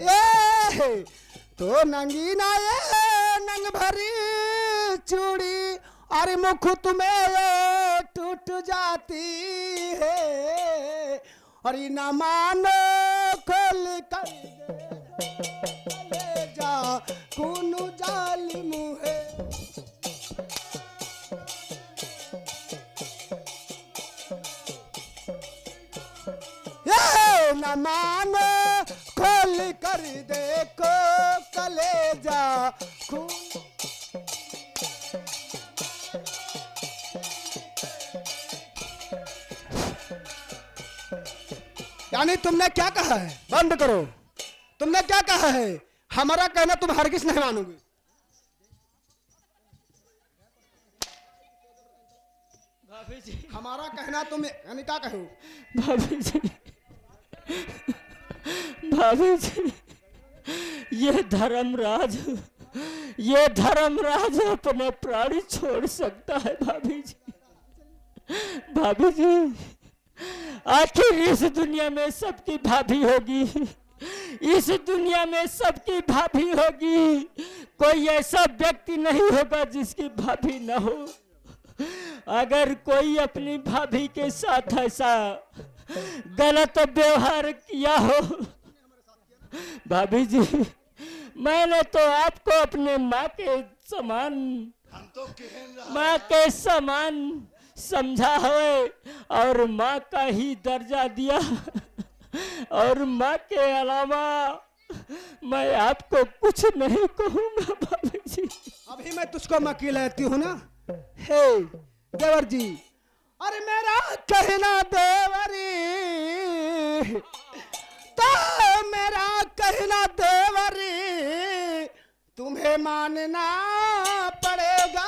ये तो नंगीना ये नंग भरी चूड़ी अरे मुकुट में टूट जाती है। अरे न मानो खोल कर ले जा कुनु जालिम है। ये न मानो खोल कर देखो कलेजा खून। यानी तुमने क्या कहा है? बंद करो। तुमने क्या कहा है? हमारा कहना तुम हरगिज नहीं मानोगे। भाभी जी, हमारा कहना तुम यानी क्या कहो? भाभी जी, भाभी जी, ये धर्मराज अपने प्राण छोड़ सकता है भाभी जी। भाभी जी, आखिर इस दुनिया में सबकी भाभी होगी, इस दुनिया में सबकी भाभी होगी, कोई ऐसा व्यक्ति नहीं होगा जिसकी भाभी न हो। अगर कोई अपनी भाभी के साथ ऐसा गलत व्यवहार किया हो, भाभी जी, मैंने तो आपको अपने माँ के समान, हम तो कहन रहा माँ के समान समझा है और माँ का ही दर्जा दिया, और माँ के अलावा मैं आपको कुछ नहीं कहूँगा भाभी जी। अभी मैं तुझको मकी लेती हूँ ना। हे देवर जी, अरे मेरा कहना देवरी, तो मेरा कहना देवरी तुम्हें मानना पड़ेगा।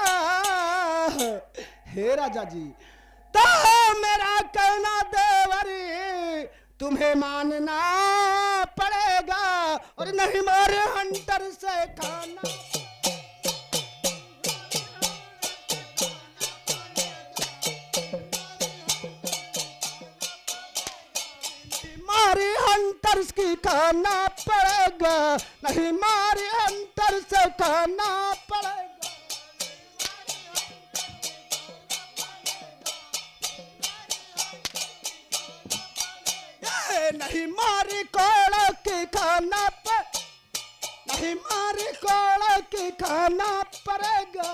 हे राजा जी, तो मेरा कहना देवरी तुम्हें मानना पड़ेगा, और नहीं मारे हंटर से खाना। मारी हंटर्स की खाना पड़ेगा, नहीं मारी हंटर से खाना पड़ेगा। ये नहीं मारी कोड़ा की खाना नहीं मारी कोड़ा की खाना पड़ेगा।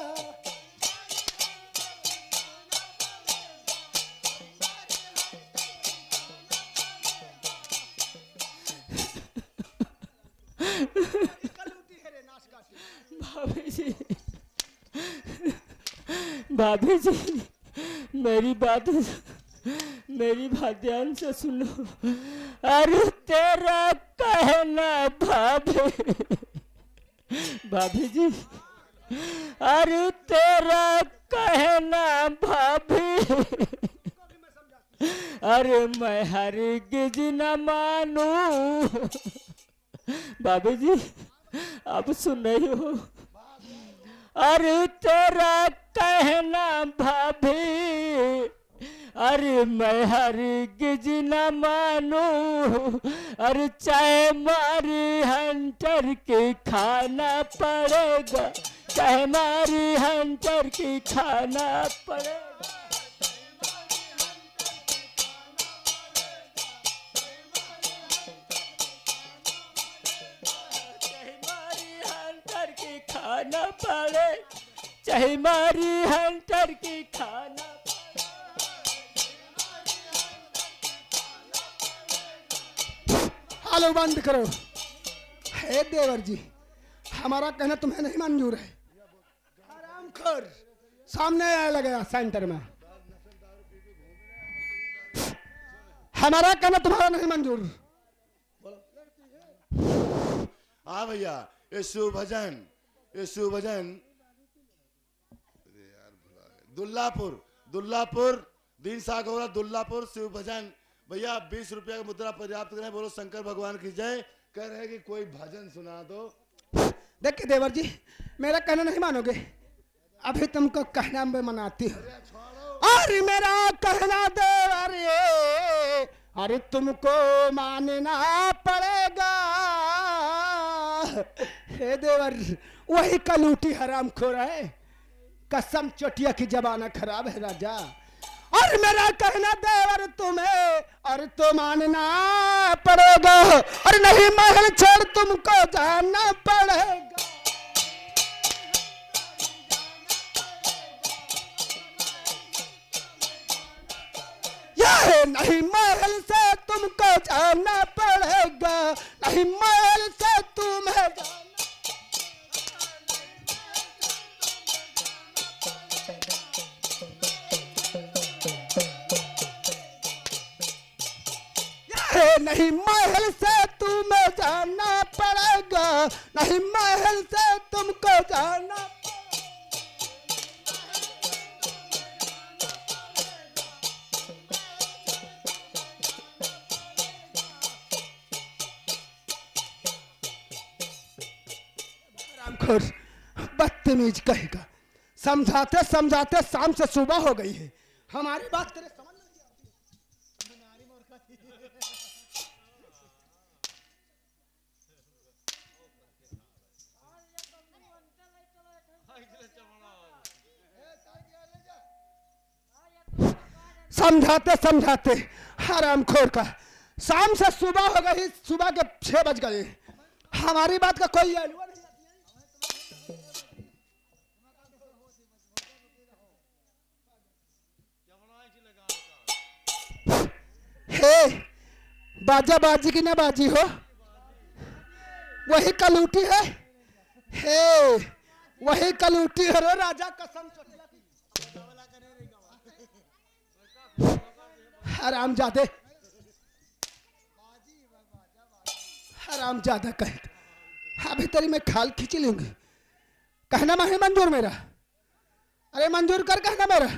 भाभी जी, भाभी जी, मेरी बात ध्यान से सुनो। अरे तेरा कहना भाभी, भाभी जी, अरे तेरा कहना भाभी, अरे मैं हरगिज न मानू। भाभी जी, आप सुन रही हो? अरे तेरा कहना भाभी, अरे मैं हरगिज न मानू, अरे चाहे मारी हंटर के खाना पड़ेगा, चाहे मारी हंटर की खाना पड़ेगा। खाना पड़े, चाहे मारी हंटर की खाना। हालो बंद करो। हे देवर जी, हमारा कहना तुम्हें नहीं मंजूर है। हरामखोर सामने आया लगा सेंटर में। हमारा कहना तुम्हारा नहीं मंजूर। हाँ भैया, ये शिव भजन दुल्लापुर दीन सागौरा दुल्लापुर शिव भजन। भैया 20 रुपया की मुद्रा पर्याप्त करें। बोलो शंकर भगवान की जय। कह रहे हैं कि कोई भजन सुना दो। देखिए देवर जी, मेरा कहना नहीं मानोगे, अभी तुमको कहना मैं मनाती हूँ। अरे मेरा कहना देवर ये, अरे तुमको मानना पड़ेगा। हे देवर, वही कलूटी हरामखोर है, कसम चोटिया की जबाना खराब है राजा। और मेरा कहना देवर तुम्हें, और तो मानना पड़ेगा, और नहीं महल छोड़ तुमको जाना पड़ेगा। नहीं महल से तुमको जाना पड़ेगा, नहीं महल से तुम्हें नहीं महल से तुम्हें जाना पड़ेगा, नहीं महल से तुमको जाना। रामखोर बदतमीज कहेगा, समझाते समझाते शाम से सुबह हो गई है, हमारी बात तेरे समझ में नहीं आती। समझाते समझाते हरामखोर का शाम से सुबह हो गई, सुबह के 6 बज गए, हमारी बात का कोई वैल्यू नहीं। हे बाजा बाजी की ना बाजी हो, वही कलूटी है। हे वही कलूटी है रो राजा कसम। हरामजादे, हरामजादा कहे अभी तेरी मैं खाल खींच लूंगी। कहना मैं मंजूर मेरा, अरे मंजूर कर कहना मेरा।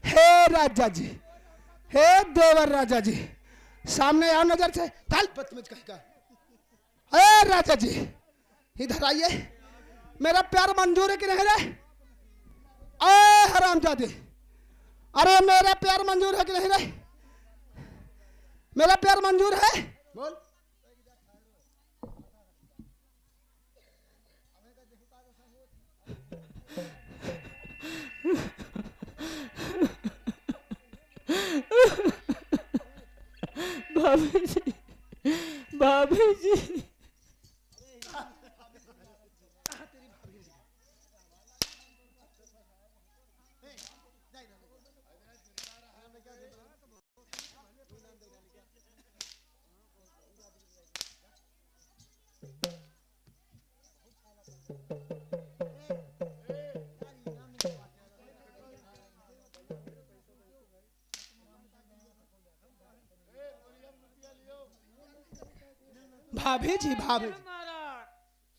हे राजा जी, हे देवर राजा जी, सामने आओ नजर से। चल बदतमीज कहेगा। हे राजा जी इधर आइए, मेरा प्यार मंजूर है कि नहीं रे? ए हरामजादे, अरे मेरा प्यार मंजूर है कि नहीं रे? मेरा प्यार मंजूर है बोल। भाभी जी, भाभी जी, भाभी जी, भाभी जी,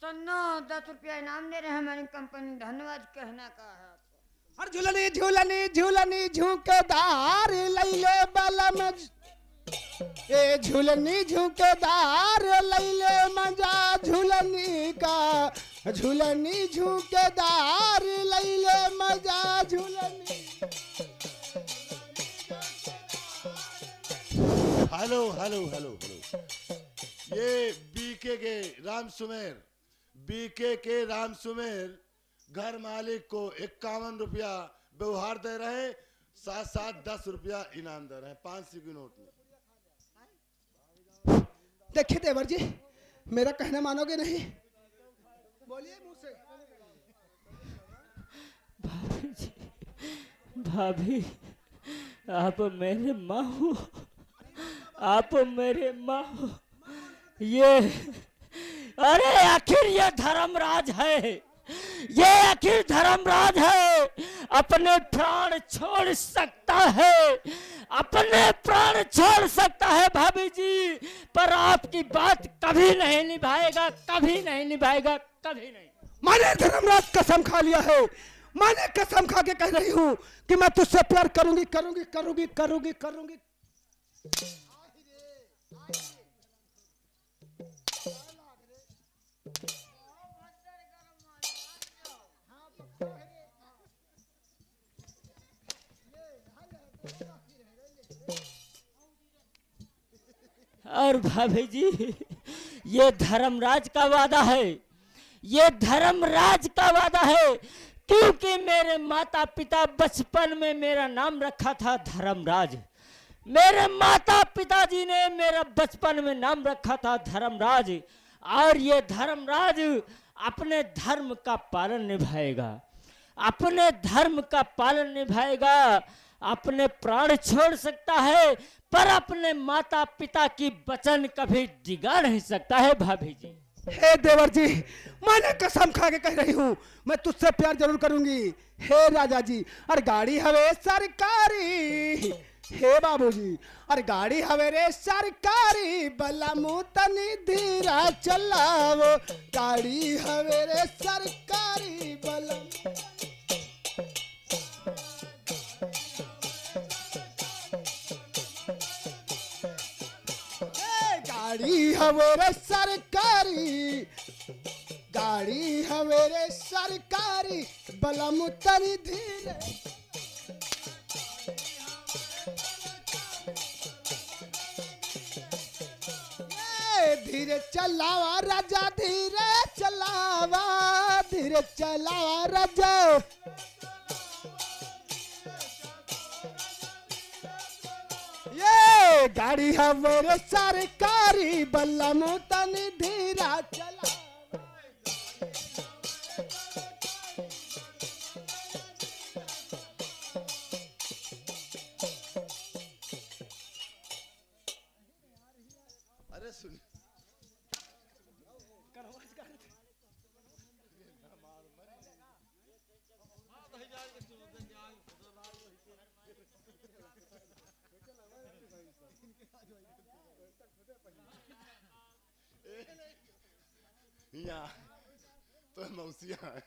सन्ना 10 रुपया इनाम दे रहे हैं हमारी कंपनी, धन्यवाद कहना का है आपको। और झूलनी झूलनी झूलनी झुकेदार लैले बलम, ए झूलनी झुकेदार लैले मजा झूलनी का, झूलनी झुकेदार लैले मजा झूलनी। हेलो हेलो हेलो हेलो, ये बीके के राम सुमेर, बीके के राम सुमेर घर मालिक को 51 रुपया व्यवहार दे रहे हैं, साथ साथ 10 रुपया इनाम दे रहे हैं 500 की नोट में। देखिए देवर जी, मेरा कहना मानोगे नहीं? बोलिए मुंह से। भाभी जी, भाभी आप मेरे माँ हो, आप मेरे माँ हो। ये अरे आखिर ये धर्मराज है, ये आखिर धर्मराज है, अपने प्राण छोड़ सकता है, अपने प्राण छोड़ सकता है भाभी जी, पर आपकी बात कभी नहीं निभाएगा, कभी नहीं निभाएगा, कभी नहीं। मैंने धर्मराज कसम खा लिया है, मैंने कसम खा के कह रही हूँ कि मैं तुझसे प्यार करूंगी करूंगी करूंगी करूंगी करूंगी। और भाभी जी ये धर्मराज का वादा है, ये धर्मराज का वादा है क्योंकि मेरे माता पिता बचपन में मेरा नाम रखा था धर्मराज। मेरे माता पिताजी ने मेरा बचपन में नाम रखा था धर्मराज, और ये धर्मराज अपने धर्म का पालन निभाएगा, अपने धर्म का पालन निभाएगा। अपने प्राण छोड़ सकता है पर अपने माता पिता की वचन कभी डिगा नहीं सकता है भाभी जी। हे देवर जी, मैंने कसम खा के कह रही हूँ, मैं तुझसे प्यार जरूर करूंगी। हे राजा जी, और गाड़ी हवे सरकारी, हे बाबूजी, और गाड़ी हवे रे सरकारी, बला मुँह तनी धीरा चलावो, गाड़ी हवे रे सरकारी बला। गाड़ी हवेरे सरकारी, गाड़ी हवेरे सरकारी, बलम तनी धीरे। धीरे चलावा राजा, धीरे चलावा, धीरे चलावा राजा। ये गाड़ी हमारे सरकारी, बल्ला मुतनी धीरा चला। अरे सुन, यहाँ तो मौसिया है।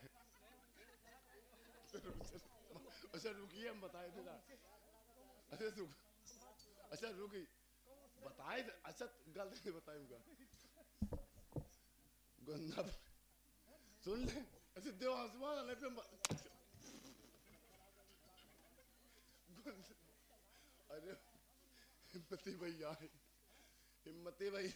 अच्छा रुकिए, हम बताए थे ना। अच्छा रुकी, बताए थे। अच्छा गलती से बताऊंगा, गंदा सुन ले। अच्छा देव आसमान आने पे अरे हिम्मती भैया, हिम्मती भाई।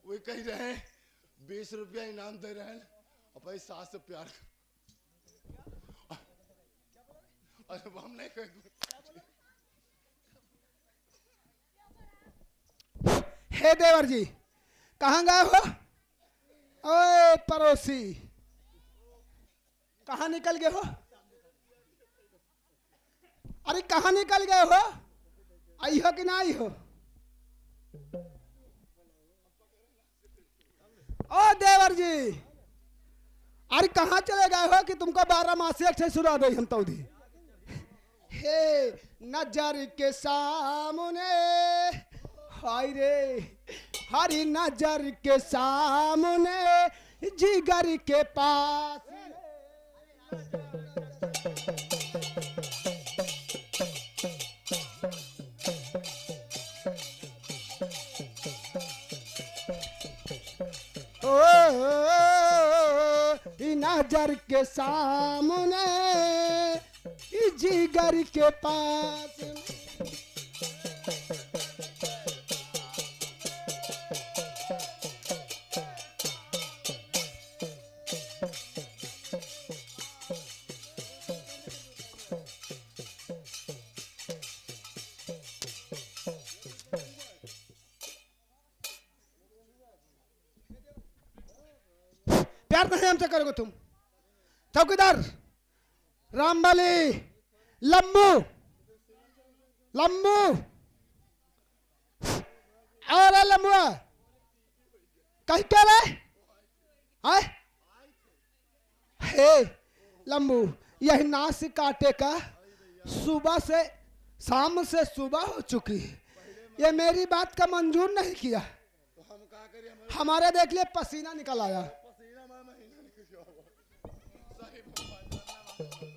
वो कह रहे हैं 20 रुपया इनाम दे रहे हैं और भाई सास से प्यार। अरे हम नहीं कह। हे देवर जी, कहाँ गए हो? ओए पड़ोसी, कहाँ निकल गए हो? अरे कहाँ निकल गए हो? आई हो कि ना आई हो? ओ देवर जी, अरे कहाँ चले गए हो कि तुमको 12 मासी एक सुना दे हम तौधी। हे नजर के सामने, हाय रे, हरी नजर के सामने, जिगर के पास। नजर के सामने, जिगर के पास। प्यार नहीं हमसे करोगे तुम? चौकीदार रामबली, लम्बू, लम्बू, और लम्बुआ कहीं क्या रहे? हे लम्बू, यह नास काटे का सुबह से शाम से सुबह हो चुकी है, ये मेरी बात का मंजूर नहीं किया। हमारे देख लिए पसीना निकल आया।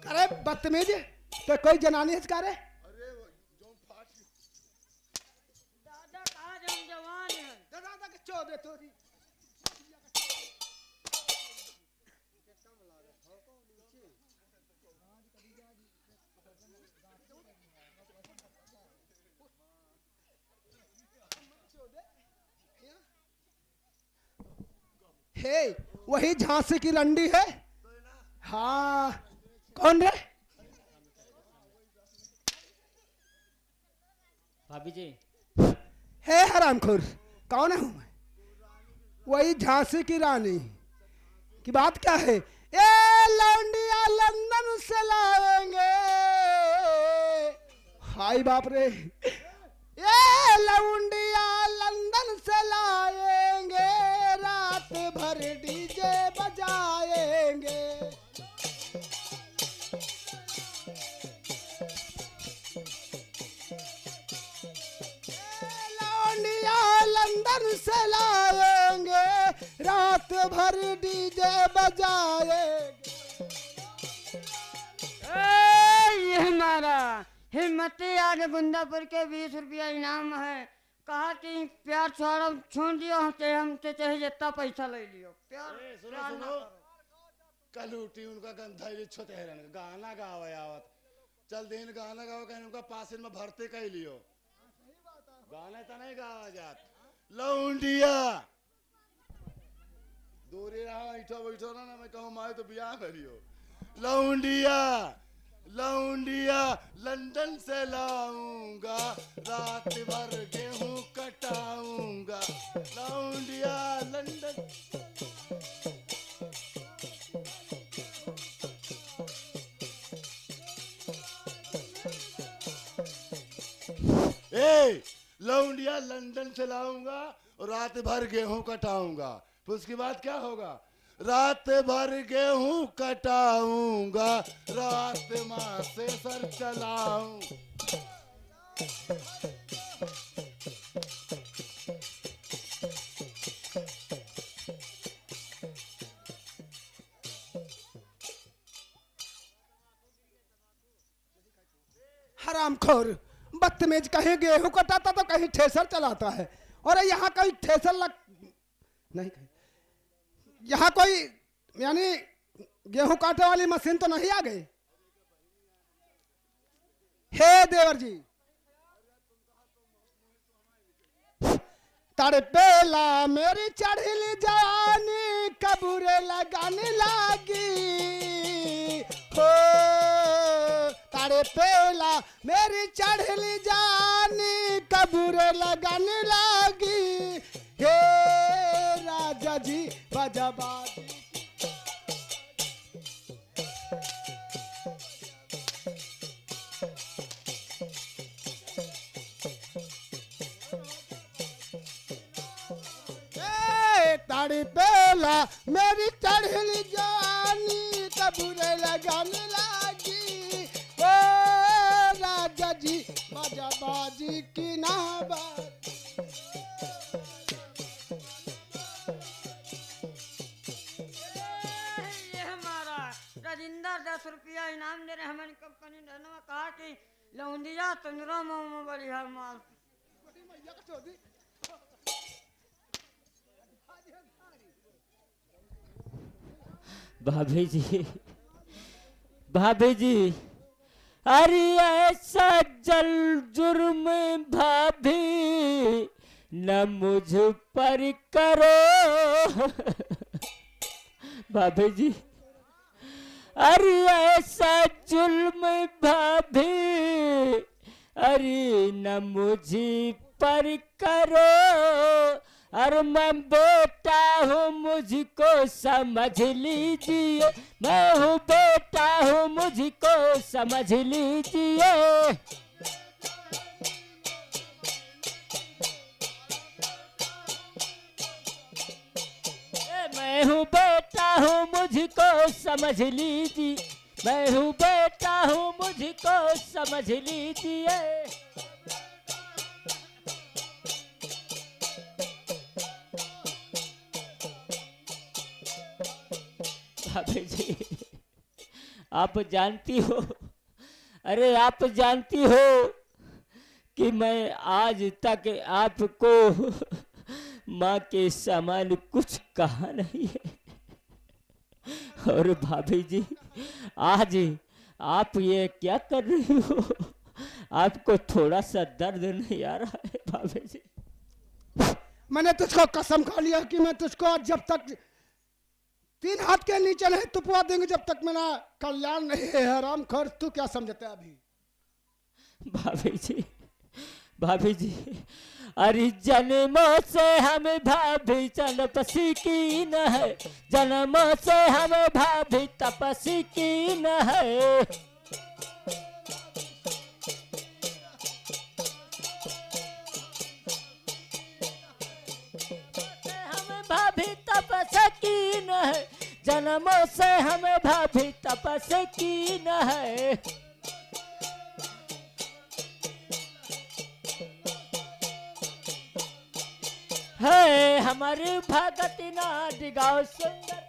अरे बदतमीज, तो कोई जनानी है? दे तोरी। हे वही झांसी की लंडी है। हाँ कौन रे? भाभी जी हे हरामखोर, कौन है हूँ मैं? वही झांसी की रानी की बात क्या है? ए लौंडिया लंदन से लाएंगे। हाय बाप रे, ये लौंडिया लंदन से लाएंगे, रात भर डीजे बजाएंगे। लौंडिया लंदन से लाएंगे, रात भर डीजे बजाएंगे। ये हमारा हिम्मती आगे गुंदापुर के 20 रुपया इनाम है। कहा कि प्यार छोड़ दियो, हमसे चाहे जितना पैसा ले लियो। प्यार सुनो प्यार ना सुनो, करो। कल उठी उनका गंधा छोटे हेरन गाना गावे आवत, चल दिन गाना गावे कहीं उनका पासिन में भरते कह लियो। गाना तो नहीं गावा जात। लौंडिया दूरी रहा, बैठो बैठो ना मैं कहूँ माए तो ब्याह करियो। लौंडिया लौंडिया लंदन से लाऊंगा, रात भर गेहूं कटाऊंगा। लौंडिया लंदन। ए लौंडिया लंदन से लाऊंगा और रात भर गेहूं कटाऊंगा। फिर उसके बाद क्या होगा? रात भर गेहूं कटाऊंगा, रात माँ से सर चलाऊं। हरामखोर, बदतमीज, कहीं गेहूं कटाता तो कहीं ठेसर चलाता है। और यहाँ कहीं ठेसर नहीं, कहीं यहाँ कोई यानी गेहूं काटने वाली मशीन तो नहीं आ गई? हे देवर जी, तड़पेला मेरी चढ़ली जवानी, कबूरे लगाने लागी हो। तड़पेला मेरी चढ़ली जवानी, कबूरे लगाने लागी। हे राजा जी बजबाजी। तड़पेला मेरी चढ़ली जवानी, कबूरे लगाने लागी। ओ राजा जी बजबाजी की ना बात। राजिंदर 10 रुपया इनाम दे रहे हमारी कंपनी धनवा। कहा कि लौंडिया तंदुरा मोमो बड़ी हर माल। भाभी जी, भाभी जी, अरे ऐसा जल जुर्म भाभी न मुझ पर करो। भाभी जी, अरे ऐसा जुल्म भाभी, अरे न मुझ पर करो। अरे मैं बेटा हूँ मुझको समझ लीजिए, मैं हूँ बेटा हूँ मुझको समझ लीजिए। मैं हूँ बेटा हूँ मुझको समझ लीजिए, मैं हूँ बेटा हूँ मुझको समझ लीजिए। भाभी जी, आप जानती हो, अरे आप जानती हो कि मैं आज तक आपको माँ के समान कुछ कहा नहीं है। और भाभी जी, आज आप ये क्या कर रही हो? आपको थोड़ा सा दर्द नहीं आ रहा है भाभी जी? मैंने तुझको कसम खा लिया कि मैं तुझको जब तक 3 हाथ के नीचे नहीं तुपवा देंगे जब तक मेरा कल्याण नहीं है। हराम खोर, तू क्या समझता है अभी? भाभी जी, अरे जन्मों से हमें भाभी तपसी की न है, जन्मों से हमें भाभी तपसी की न है। हमें भाभी तपसी की न है, जन्मों से हमें भाभी तपसी की न है। है हमारी भगत ना डिगाओ सुंदर,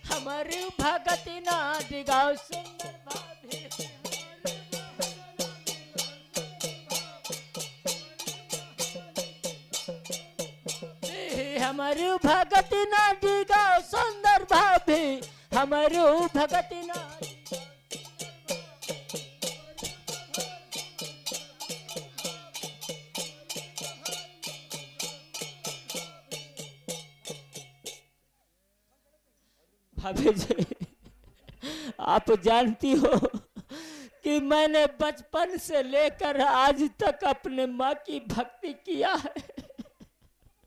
हमारी भगत ना डिगाओ सुंदर भाभी। हमारी भगत ना डिगाओ सुंदर भाभी, हमारी भगत ना। भाभी जी, आप जानती हो कि मैंने बचपन से लेकर आज तक अपने माँ की भक्ति किया है।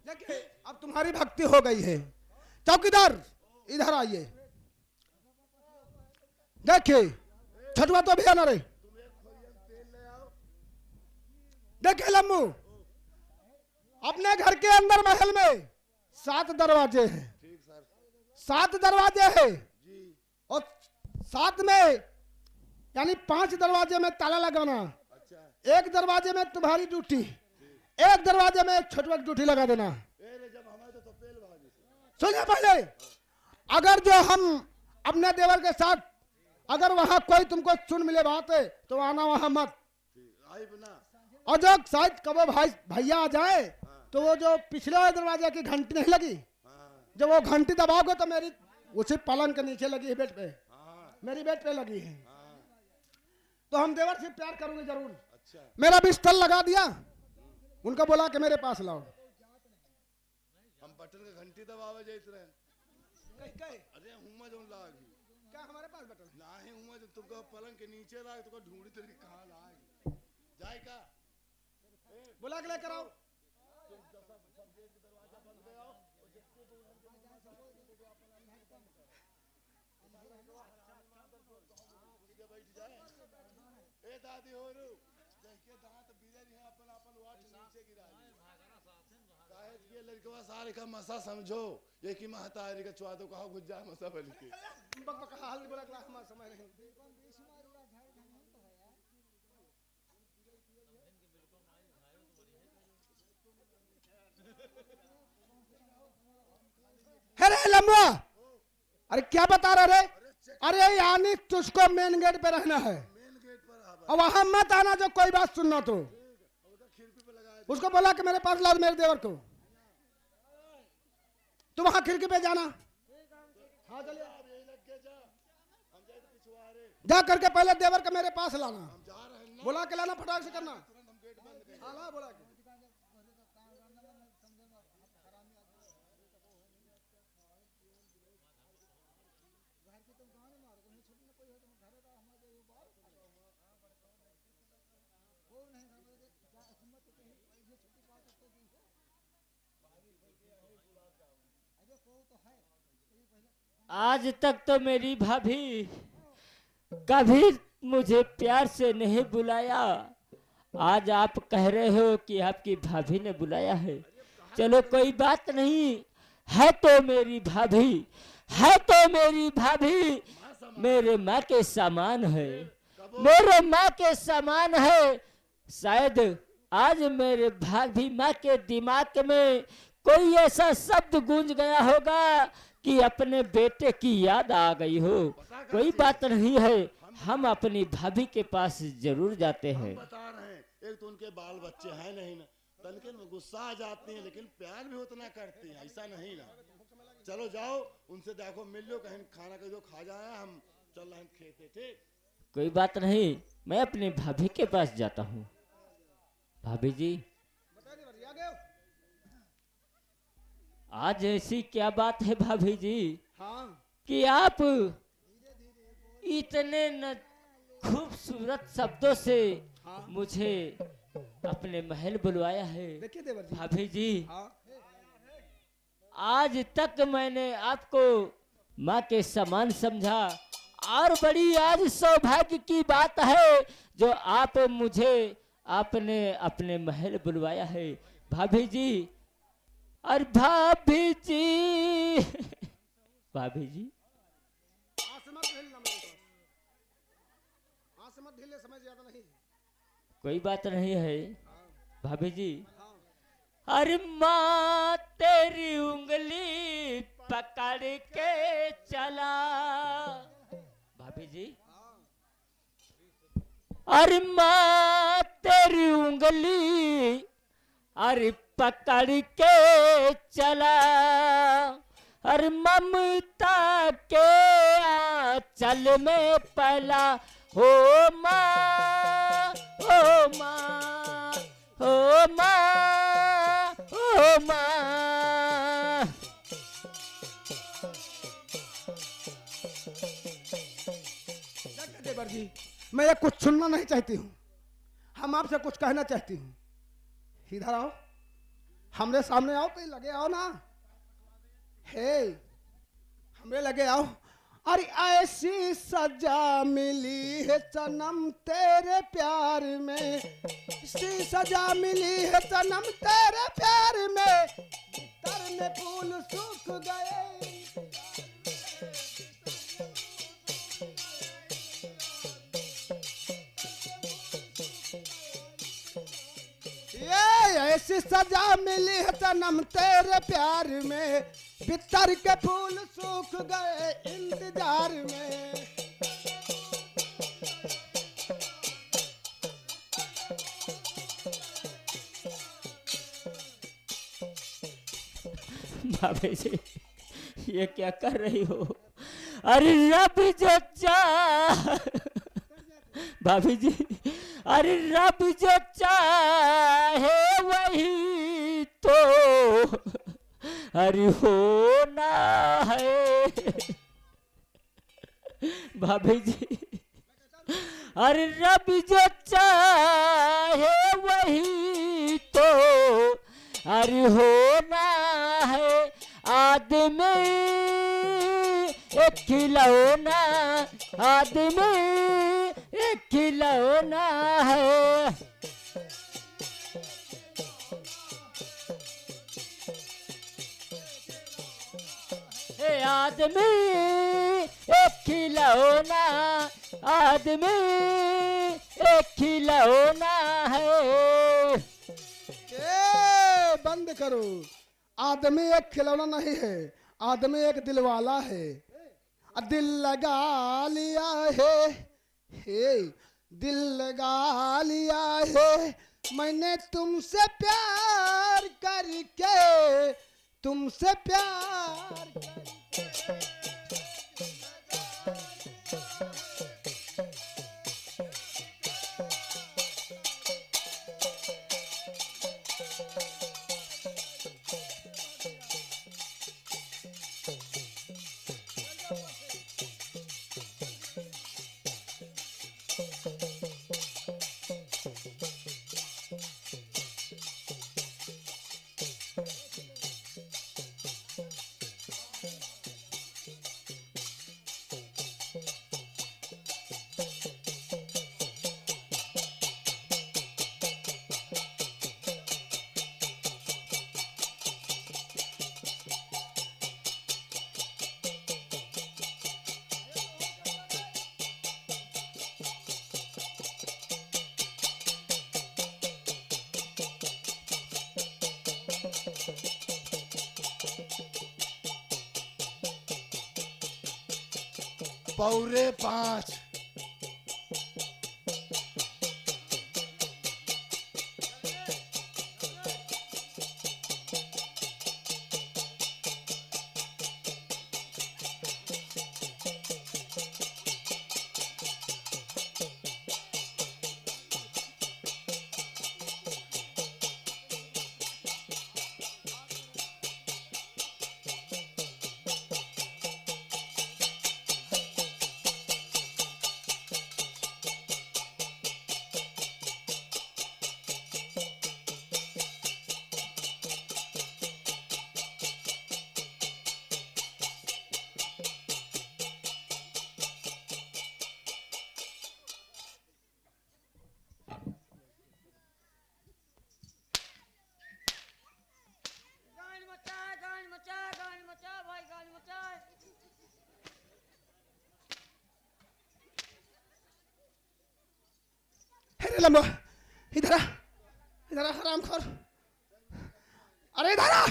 देखिए, अब तुम्हारी भक्ति हो गई है। चौकीदार, इधर आइए। देखिए, छठवा तो अभियान रे। देखिए लम्बू, अपने घर के अंदर महल में 7 दरवाजे हैं। 7 दरवाजे हैं और 7 में यानी 5 दरवाजे में ताला लगाना। एक दरवाजे में तुम्हारी ड्यूटी, एक दरवाजे में एक छोटी ड्यूटी लगा देना। सुनिए पहले, अगर जो हम अपने देवर के साथ अगर वहां कोई तुमको सुन मिले बात है तो आना वहां मत। और जो शायद कबो भैया आ जाए तो वो जो पिछले वाले दरवाजे की घंटी नहीं लगी, जब वो घंटी दबाओगे तो मेरी उसी पलंग के नीचे लगी है, बेड पे, मेरी बेड पे लगी है। तो हम देवर से प्यार करूंगे जरूर। मेरा बिस्तर लगा दिया, उनको बोला कि मेरे पास लाओ। हम बटन का घंटी दबावे जाइत रहे। अरे हुम्मा जो लागी क्या हमारे पास बटन ना है? हुम्मा जो तुमको पलंग के नीचे लाग तुमको ढूंढी तेरी कहां लागी जाए का? बुला के लेकर आओ। ए दादी हो रू देखे दांत बिररी है अपन अपन वाट नीचे गिरा ली काहे ये लड़कवा सारे का मसा समझो ये की महतारी का चुआ तो कहा गुज्जा मसा बन के बक बक हाल नहीं बोला क्लास में समय नहीं। अरे लम्बा, अरे क्या बता रहा रे? अरे यानी तुझको मेन गेट पे रहना है और वहां मत आना जो कोई बात सुनना तो। उसको बोला कि मेरे पास लाओ मेरे देवर को। तू वहां खिड़की पे जाना। हाँ चलिए, जा करके पहले देवर के मेरे पास लाना, बुला के लाना, फटाक से करना। हाँ ला बोला के। आज तक तो मेरी भाभी कभी मुझे प्यार से नहीं बुलाया, आज आप कह रहे हो कि आपकी भाभी ने बुलाया है। चलो कोई बात नहीं, है तो मेरी भाभी, है तो मेरी भाभी, मेरे माँ के समान है, मेरे माँ के समान है। शायद आज मेरे भाभी माँ के दिमाग में कोई ऐसा शब्द गूंज गया होगा कि अपने बेटे की याद आ गई हो। कोई बात नहीं है, हम अपनी भाभी के पास जरूर जाते हैं। बता रहे हैं, एक तो उनके बाल बच्चे हैं नहीं ना, तनके में गुस्सा आ जाती हैं, लेकिन प्यार भी उतना करती हैं, ऐसा नहीं ना। चलो जाओ उनसे देखो, मिल लो, कहीं खाना कहीं दो खा जाए, हम चल रहे हैं खेते। ठीक, कोई बात नहीं, मैं अपनी भाभी के पास जाता हूँ। भाभी जी, आज ऐसी क्या बात है भाभी जी हाँ कि आप इतने न खूबसूरत शब्दों से हाँ मुझे अपने महल बुलवाया है। देखिए देवर जी। भाभी जी, हाँ आज तक मैंने आपको माँ के समान समझा, और बड़ी आज सौभाग्य की बात है जो आप मुझे आपने अपने महल बुलवाया है। भाभी जी, और भाभी जी भाभी जी, हाँ से मत हिलना मेरे पास, हाँ से मत ढीले, समय ज्यादा नहीं। कोई बात नहीं है भाभी जी। हाँ अरे माँ तेरी उंगली पकड़ के चला, भाभी जी, अरे माँ तेरी उंगली अरे पकड़ के चला, अरे ममता के आंचल में पला, हो माँ, हो माँ, हो माँ, हो माँ। देवर जी, मैं ये कुछ सुनना नहीं चाहती हूँ, हम आपसे कुछ कहना चाहती हूँ। इधर आओ, हमरे सामने आओ, कहीं लगे आओ ना। हे, हमरे लगे आओ। अरे ऐसी सजा मिली है सनम तेरे प्यार में, ऐसी सजा मिली है सनम तेरे प्यार में, तर में फूल सूख गए। ये ऐसी सजा मिली है सनम तेरे प्यार में, बितर के फूल सूख गए इंतजार में। भाभी जी, ये क्या कर रही हो? अरे रब जो चाह भाभी जी, अरे रब जो चाहे वही तो अरे होना है। भाभी जी, अरे रब जो चाहे वही तो अरे होना है। आदमी एक खिलौना, आदमी एक खिलौना है। ए आदमी एक खिलौना, आदमी एक खिलौना है। ए, बंद करो। आदमी एक खिलौना नहीं है, आदमी एक दिलवाला है। दिल लगा लिया है, हे दिल लगा लिया है मैंने तुमसे प्यार करके, तुमसे प्यार करके। पौरे 5। अरे लंबा इधर आ, इधर आ, हराम खोर। अरे इधर आ।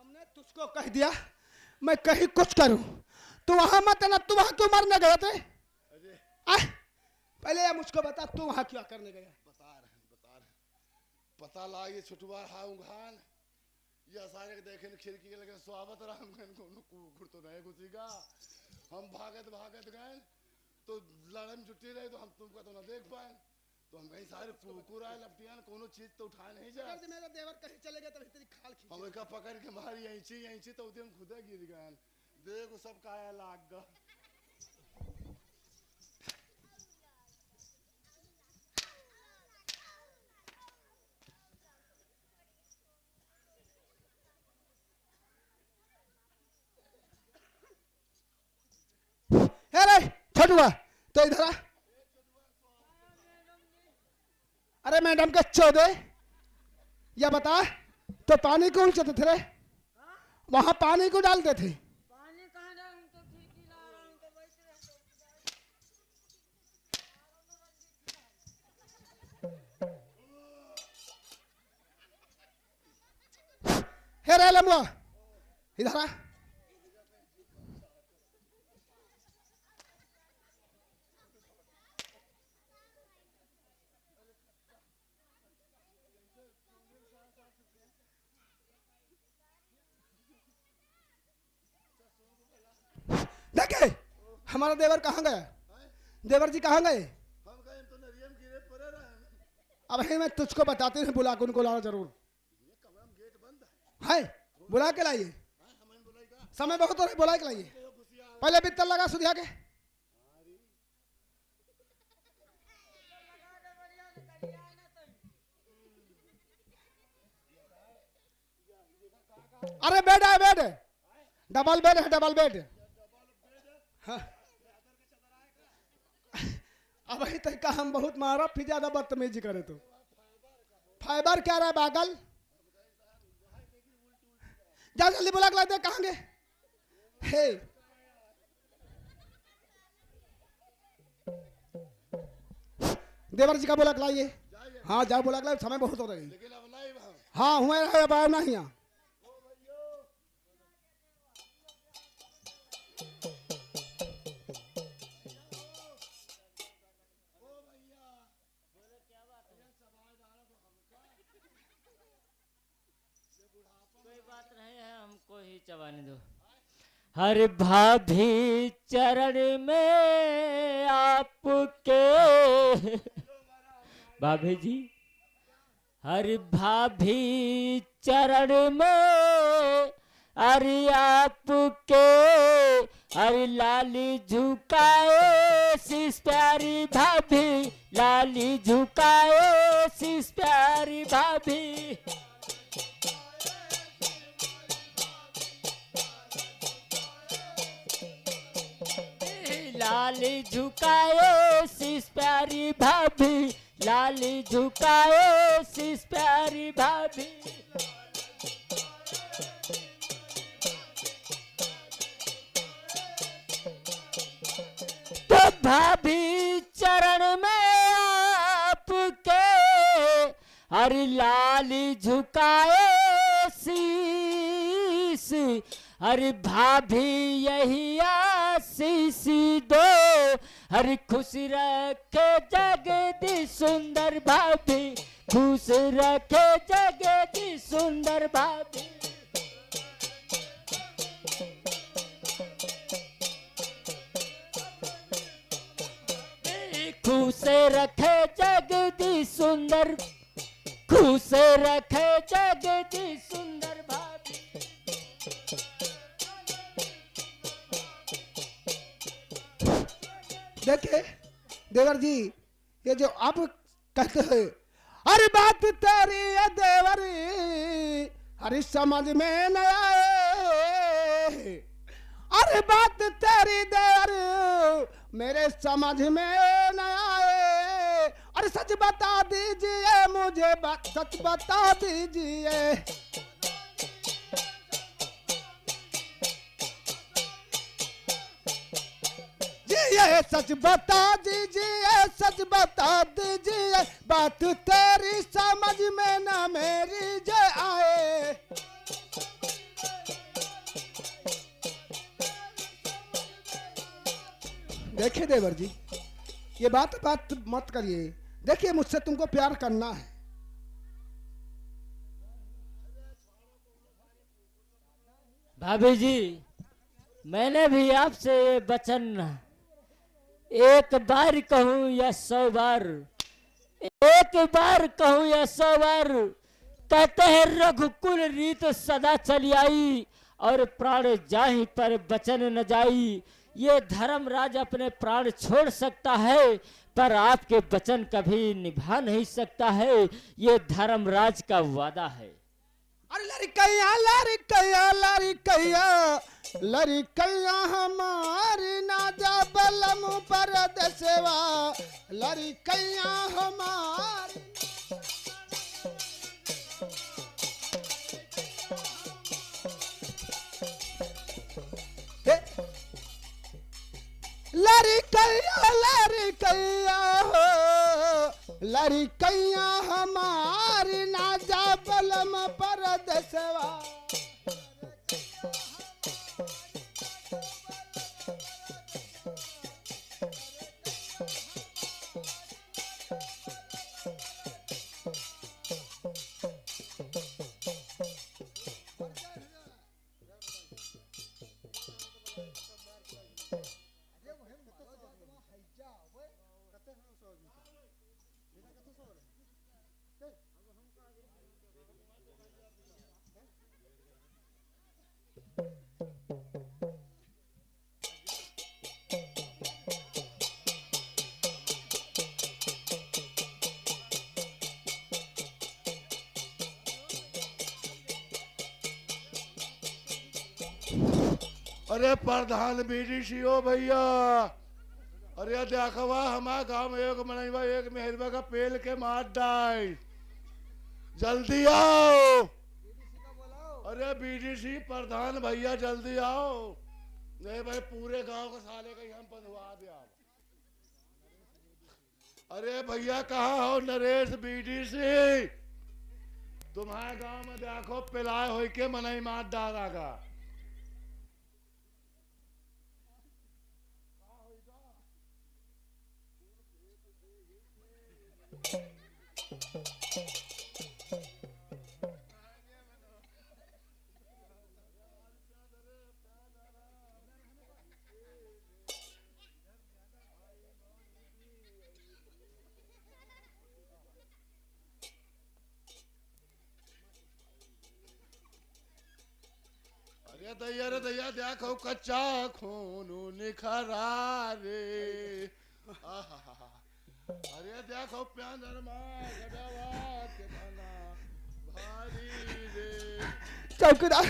हमने तुझको कह दिया मैं कहीं कुछ करूं, तू वहां मत ना, तू वहां क्यों मरने गया थे? पहले ये मुझको बता, तू वहां क्या करने गया? बता रहे पता ला ये छुटवा हाउ घान या सारे देखे न खिड़की के लगे स्वागत राम गन को कुकुर तो नहीं घुसी का। हम भागत गए तो लड़न जुटी रहे तो हम तुमको तो ना देख पाए, तो हम कहीं सारे कुकुर आए लपटियां कोनो चीज तो उठा नहीं जाए। मेरा देवर कहीं चले गए तभी तेरी खाल खींच। हम का पकड़ के मारी यहीं तो उधर हम खुदे गिर गए। देखो सब काया लाग गा। अरे छोटुआ तो इधर आ। अरे मैडम के चौदह या बता, तो पानी कौन चलते थे रे? वहां पानी को डालते थे। पानी कहाँ डाल, हम तो खिड़की ला रहा हूँ तो बैठ रहे। हे रे लम्बा इधर आ। देखे हमारा देवर कहाँ गया? देवर जी कहाँ गए? हम कहीं तो नरियम गिरे पड़े रहे। अब है मैं तुझको बताते हैं, बुला के उनको लाना जरूर ये कमरा में गेट बंद है। है। बुला के लाइए, हमें बुलाएगा समय बहुत हो रहा है, बुला के लाइए। पहले बिस्तर लगा सुधिया के। अरे बेड है, बेड डबल बेड है, डबल बेड। हाँ। अब वही तरीका हम बहुत मारा, फिर ज्यादा बदतमीजी करे तो फाइबर क्या रहा है बागल? जा जल्दी बुला के लाते, कहाँ गए? हे देवर जी का बुला के लाइए। हाँ जाओ बुला के लाइए, समय बहुत हो रही। लेकिन अब लाइव हम हाँ हुए नहीं यहाँ। कोई बात नहीं है, हमको ही चबाने दो। हर भाभी चरण में आपके भाभी जी, हर भाभी चरण में अरे आपके, अरे लाली झुकाए शीश प्यारी भाभी, लाली झुकाए शीश प्यारी भाभी। लाली झुकाए शीश प्यारी भाभी, लाली झुकाए शीश प्यारी भाभी। तो भाभी चरण में आपके, अरे लाली झुकाए शीश, अरे भाभी यही आशीष दो, अरे खुश रखे जगदीश सुंदर भाभी, खुश रखे जगदीश सुंदर भाभी। खुश रखे जगदीश सुंदर, खुश रखे जगदीश सुंदर भाभी। देखिए देवर जी, ये जो आप कहते हैं, अरे बात तेरी है देवरी, अरे समझ में न आए, अरे बात तेरी देर मेरे समझ में न आए, अरे सच बता दीजिए मुझे, सच बता दीजिए। ये सच बता दीजिए, सच बता दीजिए, बात तेरी समझ में ना मेरी जो आए। देखिए देवर जी, ये बात मत करिए। देखिए मुझसे तुमको प्यार करना है। भाभी जी, मैंने भी आपसे ये वचन एक बार कहूँ या 100 बार, एक बार कहूँ या 100 बार, कहते हैं रघुकुल रीत सदा चली आई, और प्राण जाहि पर बचन न जाई। ये धर्मराज अपने प्राण छोड़ सकता है, पर आपके वचन कभी निभा नहीं सकता है। ये धर्मराज का वादा है। अरे लड़कैया लड़कैया लड़कैया लड़कैया हमारी ना जा बलम पर दसवा, लड़कैया हमारी लड़कैया लड़कैया हो, लड़कैया हमारी ना जा बलम पर दसवा। अरे प्रधान बीडीसी हो भैया, अरे देखवा हमारे गांव में एक मनैवा एक मेहरबा का पेल के मार डाल, जल्दी आओ। अरे बीडीसी प्रधान भैया जल्दी आओ, नहीं भाई पूरे गांव को साले का यहाँ बंधवा दिया। अरे भैया कहाँ हो नरेश बीडीसी, तुम्हारे गांव में देखो पिलाए हो के मनई मार डालेगा। रे दैया देखो कच्चा खून निखरा रे, अरे देखो प्यार भारी रे। चौकीदार,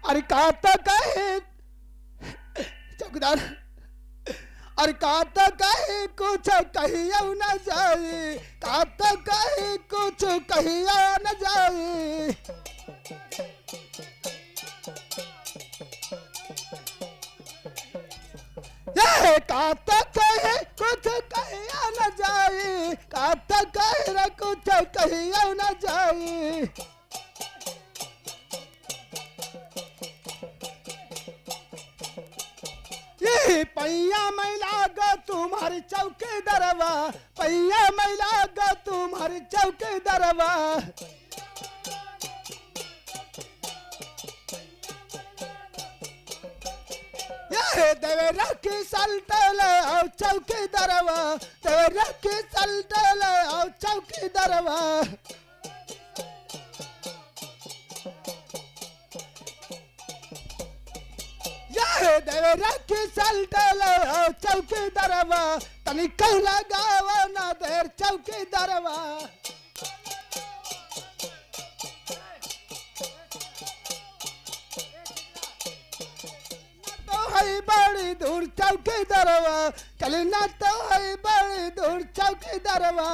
अरे काता कहे चौकीदार, अरे काता कहे कुछ कहिया न जाए, काता कहे कुछ कहिया न जाए। काता कहे कुछ कहिया न जाए, काता कहे कुछ कहिया न जाए। ये पैया मैला गा तुम्हारी चौके दरवा, पैया मैला गा तुम्हारी चौके दरवा। देवे रखी सल्टल आओ चौकी दरवा, देवे रखी सल्टल आओ चौकी दरवा। ये देवे रखी सल्टल आओ चौकी दरवा, तनी कहीं लगावा ना देर चौकी दरवा। है बड़ी दूर चौकीदारवा, चलना तो है बड़ी दूर चौकीदारवा।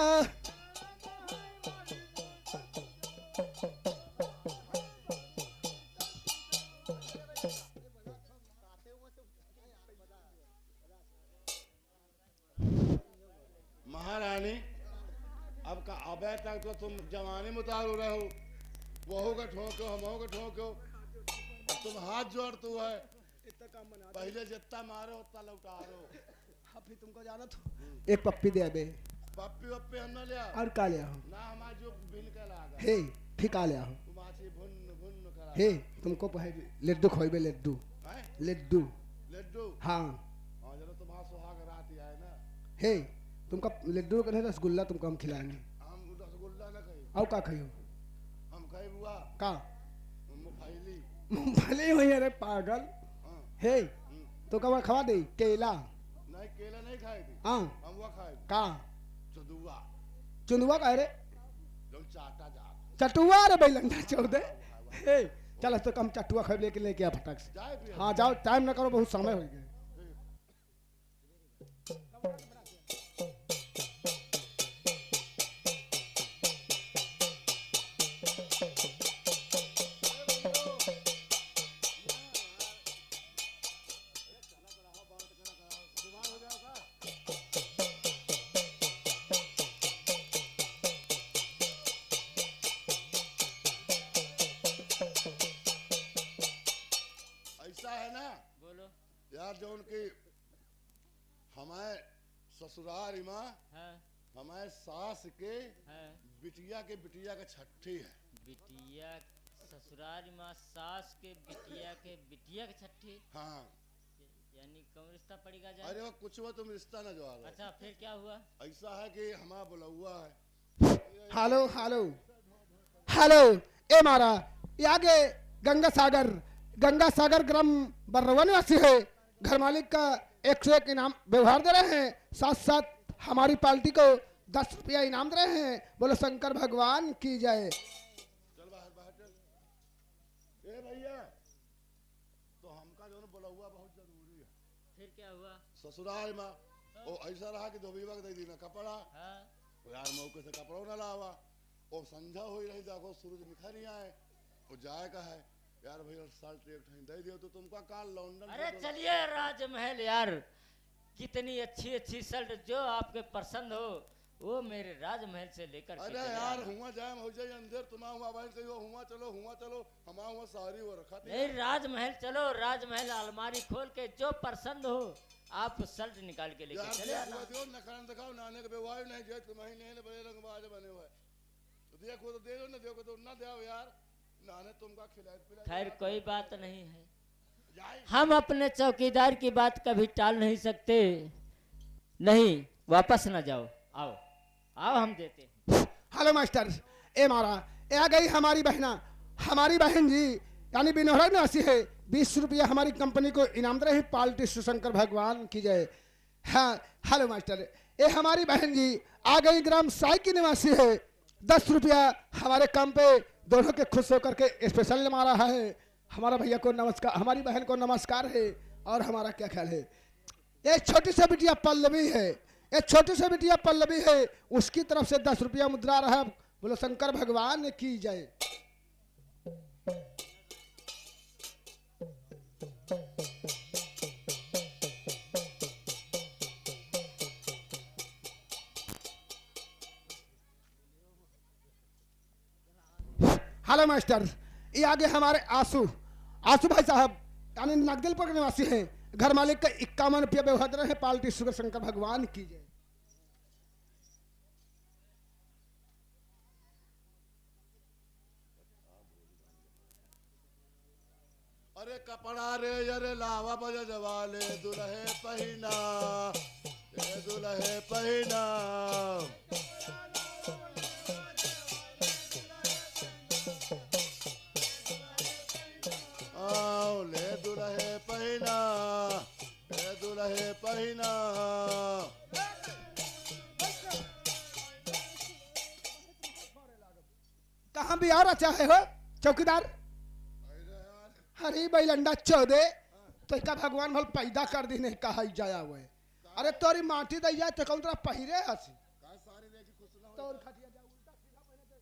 महारानी अब का अबे तक तो तुम जवानी में उतारू रहे हो, वहू का ठोको हमहू का ठोको, अब तुम हाथ जोड़ तू है, पहले जितना मारो उतना लौटारो। अभी तुमको जाना तो एक पप्पी दे अबे। पप्पी वप्पी हम ना लिया और का लिया हो? ना हमारा जो बिन के लागा हे फिका लिया हो? तुम आची भुन भुन करा हे तुमको लड्डू खोइबे, लड्डू हैं? लड्डू। लड्डू हाँ हाँ जरा तुम्हारा सुहाग रात ही आए ना, हे तुमका लड्डू का नहीं रसगुल्ला तुमको हम खिलाएंगे। हम रसगुल्ला ना खाई, और का खाइयो? हम खाई बुआ का मूंगफली। मूंगफली हुई अरे पागल। हाँ हे तो कब खवा दे केला? नहीं केला नहीं खाई थी, हाँ हम वो खाए का चुदुआ चुंदुआ का रे जो चाटा जा चटुआ रे बैलंडा चौदे। हे चल तो कम चटुआ खा लेके लेके आ फटक से। जाए फिर हाँ जाओ, टाइम ना करो, बहुत समय हो गया। ऐसा है ना बोलो। यार जो उनकी हमारे ससुराल माँ हाँ हमारे सास के हाँ। बिटिया का छठी है। बिटिया ससुराल माँ सास के बिटिया के छठी, हाँ यानी कौन रिश्ता पड़ेगा जाए? अरे वो कुछ हुआ तुम रिश्ता ना जो आ अच्छा फिर क्या हुआ? ऐसा है कि हमारा बुलौआ है। हेलो हेलो हेलो ए मारा ये आगे गंगा सागर ग्राम बर्रवा निवासी है। घर मालिक का 101 इनाम व्यवहार दे रहे हैं, साथ साथ हमारी पार्टी को 10 रुपया इनाम दे रहे हैं। बोलो शंकर भगवान की जय। चल बाहर चल। ए भैया तो हमका जो बुलौआ बहुत जरूरी है। फिर क्या हुआ? ससुराल में वो ऐसा रहा कि धोबीवा के दे दी ना कपड़ा, हाँ यार मौके से कपड़ों ना लावा, और संझा हो रही देखो सूरज निखर ही आए, वो जाए का है यार भैया शर्ट एक ठन दे दियो तो तुमका काल लंदन। अरे चलिए राजमहल यार, कितनी अच्छी अच्छी शर्ट जो आपके पसंद हो वो मेरे राजमहल से लेकर के अरे चले यार आना। हुआ जाए हो जाए अंदर तुम हुआ भाई कहियो हुआ चलो हमारा हुआ सारी वो रखा थी। नहीं राजमहल चलो, राजमहल अलमारी खोल के जो पसंद हो आप शर्ट निकाल के लेके यार चले आना। देखो दियो नखरन दिखाओ, नाने के बेवाय नहीं जे तुम्हें नहीं बड़े रंग बाज बने हुए, तो देखो तो दे दो ना, देखो तो ना दो यार, नाने तुमका खिलाए पिलाए। खैर कोई बात नहीं है, जाए हम अपने चौकीदार की बात कभी टाल नहीं सकते। नहीं वापस ना जाओ, आओ आओ हम देते हैं। हेलो मास्टर ए मारा ये आ गई हमारी बहन जी यानी बिनोहरा निवासी है। 20 रुपया हमारी कंपनी को इनाम दे रहे हैं, पार्टी शंकर भगवान की जय। हाँ हेलो मास्टर ये हमारी बहन जी आ गई ग्राम साई की निवासी है। 10 रुपया हमारे काम पे दोनों के खुश होकर के स्पेशल मारा है। हमारा भैया को नमस्कार, हमारी बहन को नमस्कार है। और हमारा क्या ख्याल है, ये छोटी सी बिटिया पल्लवी है, ये छोटी सी बिटिया पल्लवी है, उसकी तरफ से 10 रुपया मुद्रा रहा। बोलो शंकर भगवान की जय। हेलो मास्टर ये आगे हमारे आंसू भाई साहब यानी नगदलपुर के निवासी हैं। घर मालिक का 51 रुपया व्यवहार दे रहे हैं, पार्टी शुगर शंकर भगवान की जय। अरे कपड़ा रे अरे लावा बजा जवाले दुल्हे पहिना, ये दुल्हे पहिना। आओ ले दुल्हे पहिना, ये दुल्हे पहिना। कहाँ भी आ रहा चाहे हो चौकीदार? अरे बैलंडा चौदे तैका भगवान भल पैदा कर दी नहीं कहा जाया हुए। अरे तोरी माटी दै जाए तो कौन तरह पहिरे हसी तोर खटिया जा उल्टा सीधा पहने दे।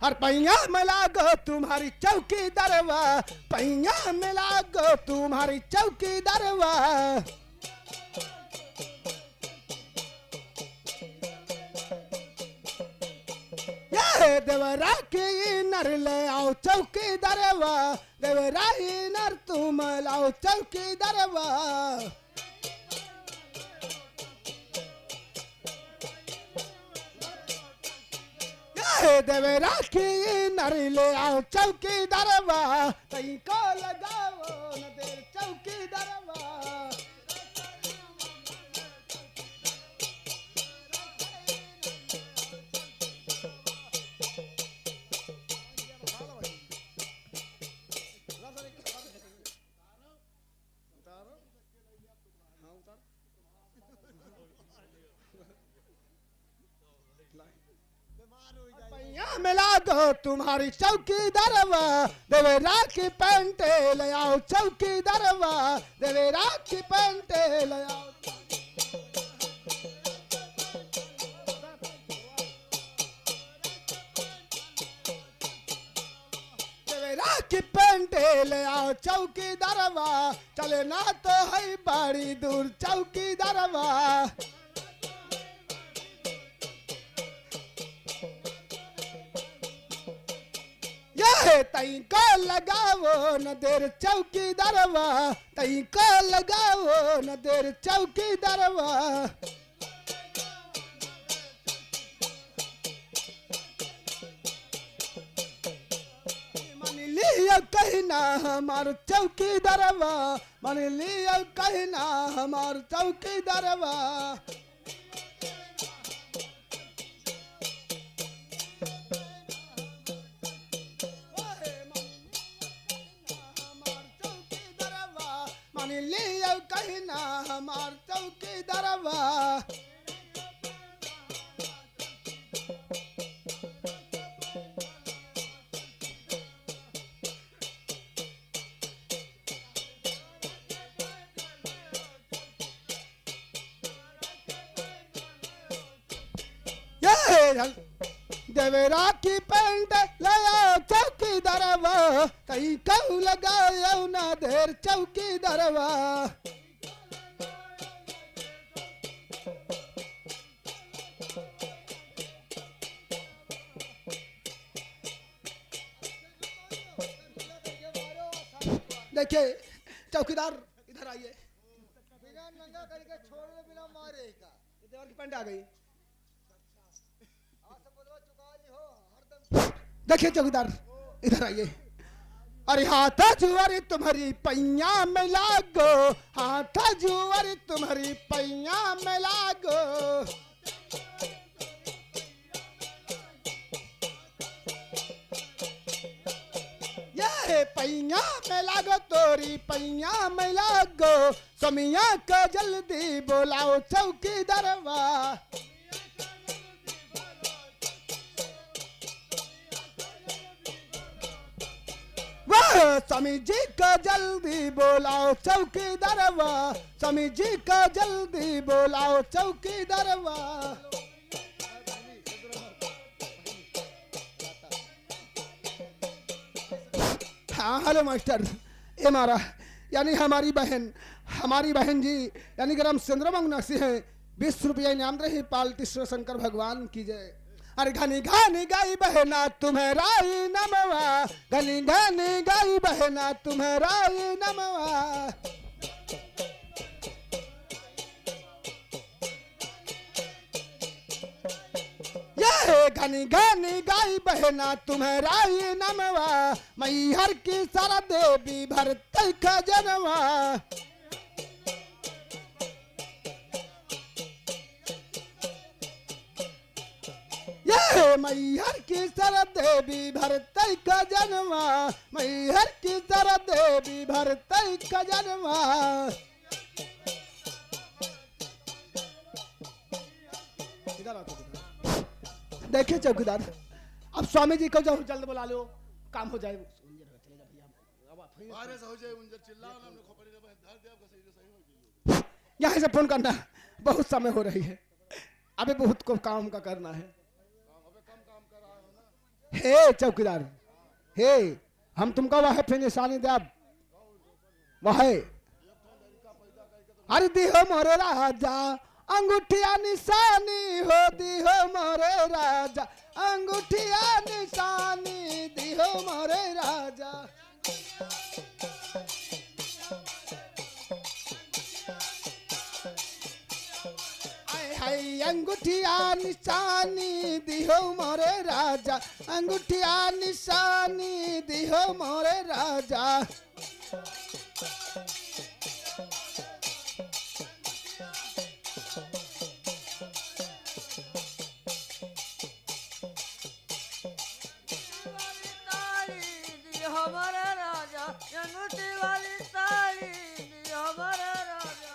हर पैया मिला गो तुम्हारी चौकी दरवा, पैया मिला गो तुम्हारी चौकी दरवा। ये देवरा की नर ले आओ चौकी दरवा, देवरा ही नर तुम लाओ चौकी दरवा। देवरा की नर ले आओ चौकी दरवा, तई को लगाओ न देर चौकी दरवा। मिला दो तुम्हारी चौकी दरवा, देवेरा की पैंटे ले आओ चौकी दरवा, देवेरा की पैंटे ले आओ। देवेरा की पैंटे ले आओ चौकी दरवा, चले ना तो है बड़ी दूर चौकी दरवा। तई को लगाओ न देर चौकी दरवा, तई को लगाओ न देर चौकी दरवा। मन लिया कहना हमार चौकी दरवा, मन लिया कहना हमार चौकी दरवा। लियो कहना हमार चौकी दरवा। देवेरा की पेंट लाया चौकी दरवा, कहीं कहू लगाओ ना देर चौकी दरवा। देखिए चौकीदार इधर आइए। बिना नंगा करके छोड़ने बिना मारे का देवर की पेंट आ गई। देखिए चौकीदार इधर आइए। अरे हाथा जुआरी तुम्हारी पैया में लागो, हाथा जुआरी तुम्हारी पैया में लागो। ये पैया में लागो तोरी पैया में लागो, समिया का जल्दी बोलाओ चौकी दरवा। स्वामी जी का जल्दी बोलाओ चौकी दरवा, स्वामी जी का जल्दी बोलाओ चौकी दरवा। हाँ हेलो मास्टर, ये मारा यानी हमारी बहन जी यानी ग्राम चंद्रमंगनासी है। 20 रुपया इनाम रही पालती शंकर भगवान की जय। अरे घनी घनी गाई बहना तुम्हारा ही नमवा, घनी घनी गाई बहना तुम्हारा ही नमवा। ये घनी घनी गाई बहना तुम्हारा ही नमवा, मैहर की सारा देवी भरत खजनवा। मैहर की सर देवी भरत खजनवा, मैहर की सर देवी भरत खजनवा। देखिए चौकीदार, अब स्वामी जी को जो जल्द बुला लो, काम हो जाए। बारिश हो जाए उनसे चिल्लाओ ना हमने खोपड़ी में धर दे आपका सही सही हो गई। यहाँ से फोन करना, बहुत समय हो रही है, अभी बहुत को काम का करना है। अबे कम काम कर रहा हो ना। हे चौकीदार, हे हम तुमको वह फिर निशानी दे वह अरे दी हो मोरे राजा अंगूठिया निशानी हो, दी हो मोरे राजा अंगूठिया निशानी, दी हो मोरे राजा। आय हाय अंगूठिया निशानी, दी हो मोरे राजा अंगूठिया निशानी, दी हो मोरे राजा। हमारा राजा अंगूठी वाली साड़ी दी हमारा राजा।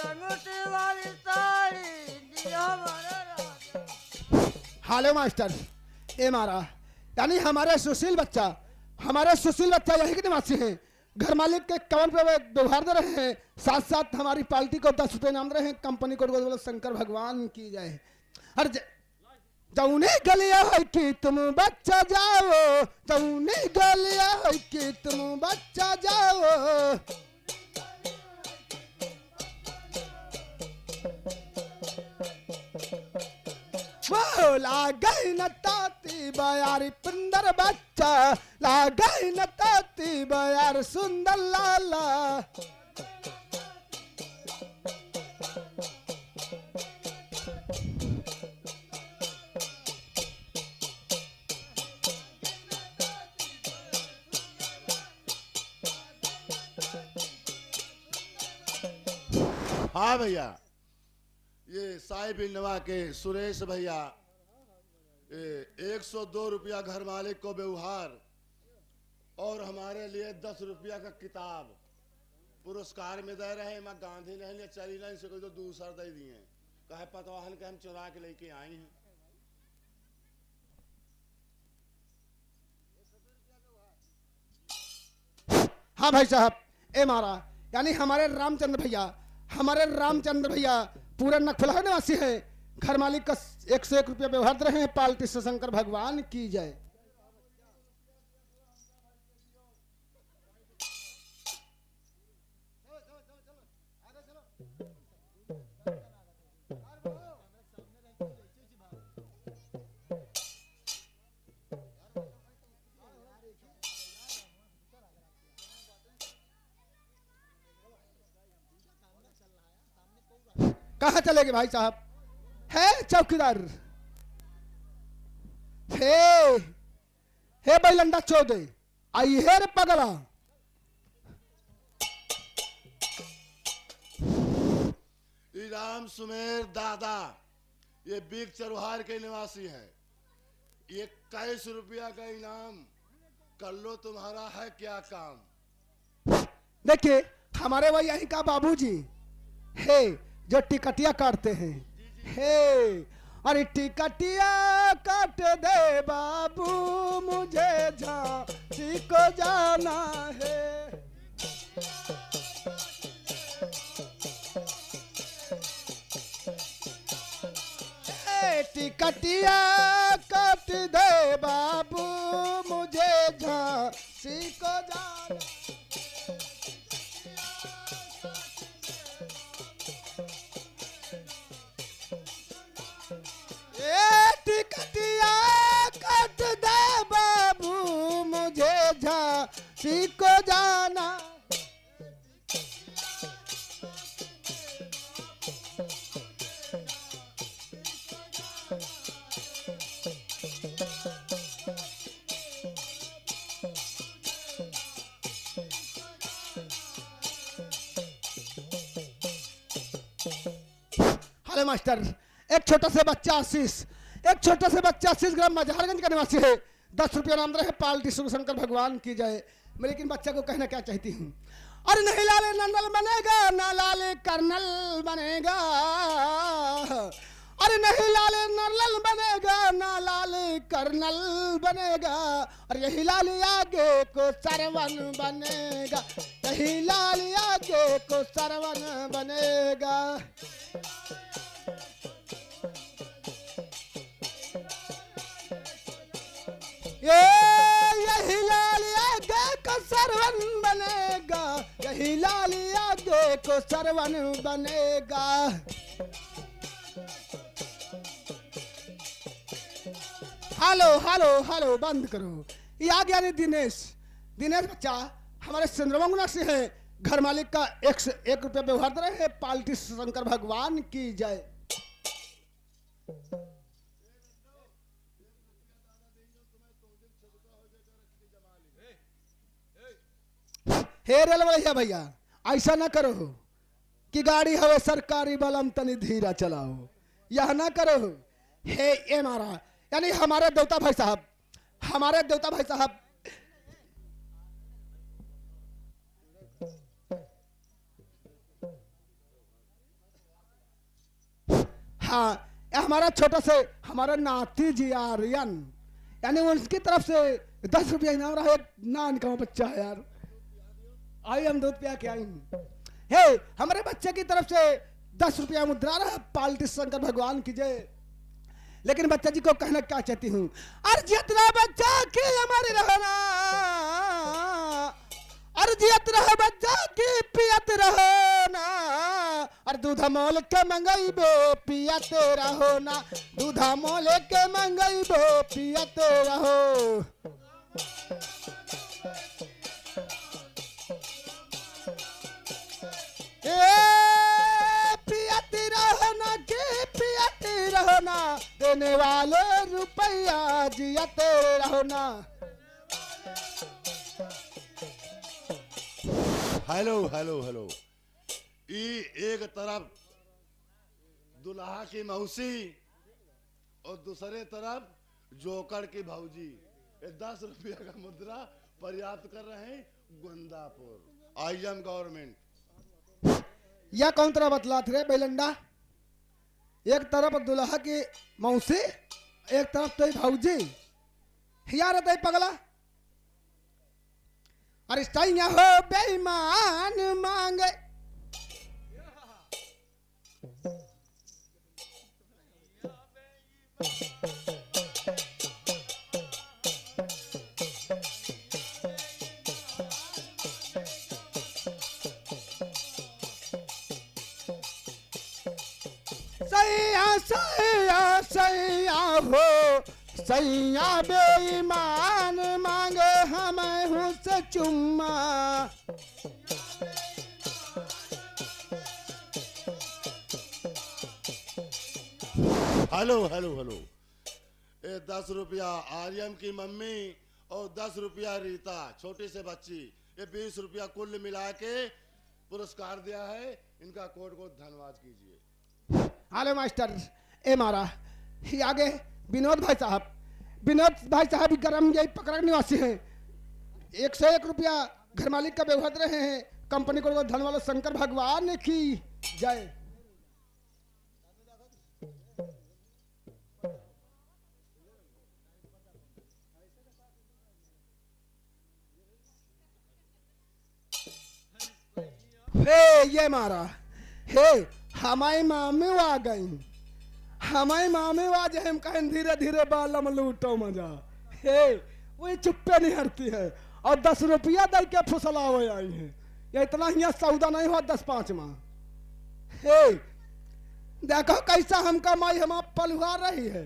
अंगूठी वाली साड़ी दी हमारा राजा। हेलो मास्टर, ए मारा यानी हमारे सुशील बच्चा यही के निवासी हैं। घर मालिक के कवन पे व्यवहार दे रहे हैं, साथ साथ हमारी पार्टी को 10 रुपए इनाम दे रहे हैं। कंपनी को बोलो शंकर भगवान की जाए। अरे जौने गलिया है कि तुम बच्चा जाओ, जौने गलिया है कि तुम बच्चा जाओ। वो लागई न ताती बयारी पिंदर बच्चा, लागई न ताती बयार सुंदर लाला। हाँ भैया, ये साहिब इनवा के सुरेश भैया 102 रुपया घर मालिक को व्यवहार और हमारे लिए 10 रुपया का किताब पुरस्कार में दे रहे हैं। मैं गांधी नहीं चली नहीं से कोई तो दूसरा दे दिए, कहे पतवाहन के हम चुरा के लेके आई हैं। हाँ भाई साहब, ए मारा यानी हमारे रामचंद्र भैया पूरे नखफला निवासी है। घर मालिक का 101 रुपया व्यवहार दे रहे हैं। पार्टी से शंकर भगवान की जाए। कहाँ चलेगे भाई साहब? है चौकीदार, हे बैलंडा चौदे आई है रे पगला। राम सुमेर दादा ये बीक चरवार के निवासी है। ये 21 रुपया का इनाम, कर लो तुम्हारा है क्या काम। देखिए हमारे वही यहीं का बाबूजी है जो टिकटिया काटते हैं। हे अरे टिकटिया काट दे बाबू, मुझे झांसी को जाना है। टिकटिया काट दे बाबू, मुझे झांसी को जाना। टिकटिया काट दे बाबू, मुझे झांसी को जाना। हेलो मास्टर, एक छोटा सा बच्चा आशीष ग्राम मजहरगंज का निवासी है। 10 रुपया नाम रहे पार्टी शंकर भगवान की जाए। मैं लेकिन बच्चा को कहना क्या चाहती हूँ, अरे नहीं लाले नंदल बनेगा ना लाले कर्नल बनेगा। अरे नहीं लाल नरल बनेगा ना लाल कर्नल बनेगा, और यही लाल आगे को सरवन बनेगा, यही लाल आगे को सरवन बनेगा। यही लाल आगे को सरवन बनेगा, यही लाल आगे को सरवन बनेगा। हेलो हेलो हेलो बंद करो। ये आ गया नहीं दिनेश। दिनेश बच्चा हमारे चंद्रमंगना से है, घर मालिक का 1 रुपया व्यवहार दे रहे हैं। पाल्टी शंकर भगवान की जय। हे रेल वाले भैया ऐसा ना करो कि गाड़ी हवे सरकारी बलम तनी धीरा चलाओ, यह ना करो। हे ये मारा यानी हमारे देवता भाई साहब, हमारे देवता भाई साहब हाँ, हमारा छोटा से हमारा नाती जी आर्यन, यानी उनकी तरफ से 10 रुपया इनाम रहा है। नान का बच्चा है यार, आई हम दूध पिया के आई। हे हमारे बच्चे की तरफ से 10 रुपया मुद्रा रहा, पाल्टी शंकर भगवान की जय। लेकिन बच्चा जी को कहना क्या चाहती हूँ, और जितना बच्चा की हमारे रहना, और जियत रहो बच्चा की पियत रहो ना, और दूध मोल के मंगई बो पियत रहो ना, दूध मोल के मंगई बो पियत रहो। पियत रहो ना के पियत रहो ना, देने वाले रुपया जियत रहो ना। Hello hello hello. एक तरफ दुल्हा की मौसी और दूसरे तरफ जोकर की भौजी, 10 रुपया का मुद्रा पर्याप्त कर रहे हैं गोंदापुर। I am government. यह कौन तरह बतलात रे बेलंडा? एक तरफ दुल्हा की मौसी, एक तरफ तो भौजी, यार तो पगला। अरे सैया हो बेईमान मांगे, सैया सैया सैया हो, सैया बेईमान मांगे हमें हूँ से चुम्मा। Hello hello hello. 10 रुपया आर्यन की मम्मी और 10 रुपया रीता छोटी से बच्ची, ये 20 रुपया कुल मिला के पुरस्कार दिया है। इनका कोट को धन्यवाद कीजिए। हेलो मास्टर ए मारा। ये आगे विनोद भाई साहब, विनोद भाई साहब गरम यही पकड़ निवासी हैं। 101 रुपया घर मालिक का व्यवहार दे रहे हैं। कंपनी को धन्यवाद शंकर भगवान की जय। हे ये मारा, हे हमारी मामी आ गई, हमारी मामी आज हम कहें धीरे धीरे बालम लूटो मजा। हे वही चुप्पे नहीं हटती है, और 10 रुपया दे के फुसलावे आई है। ये इतना ही सौदा नहीं हुआ 10-5 माह। हे देखो कैसा हमका माई हम पलुआ रही है।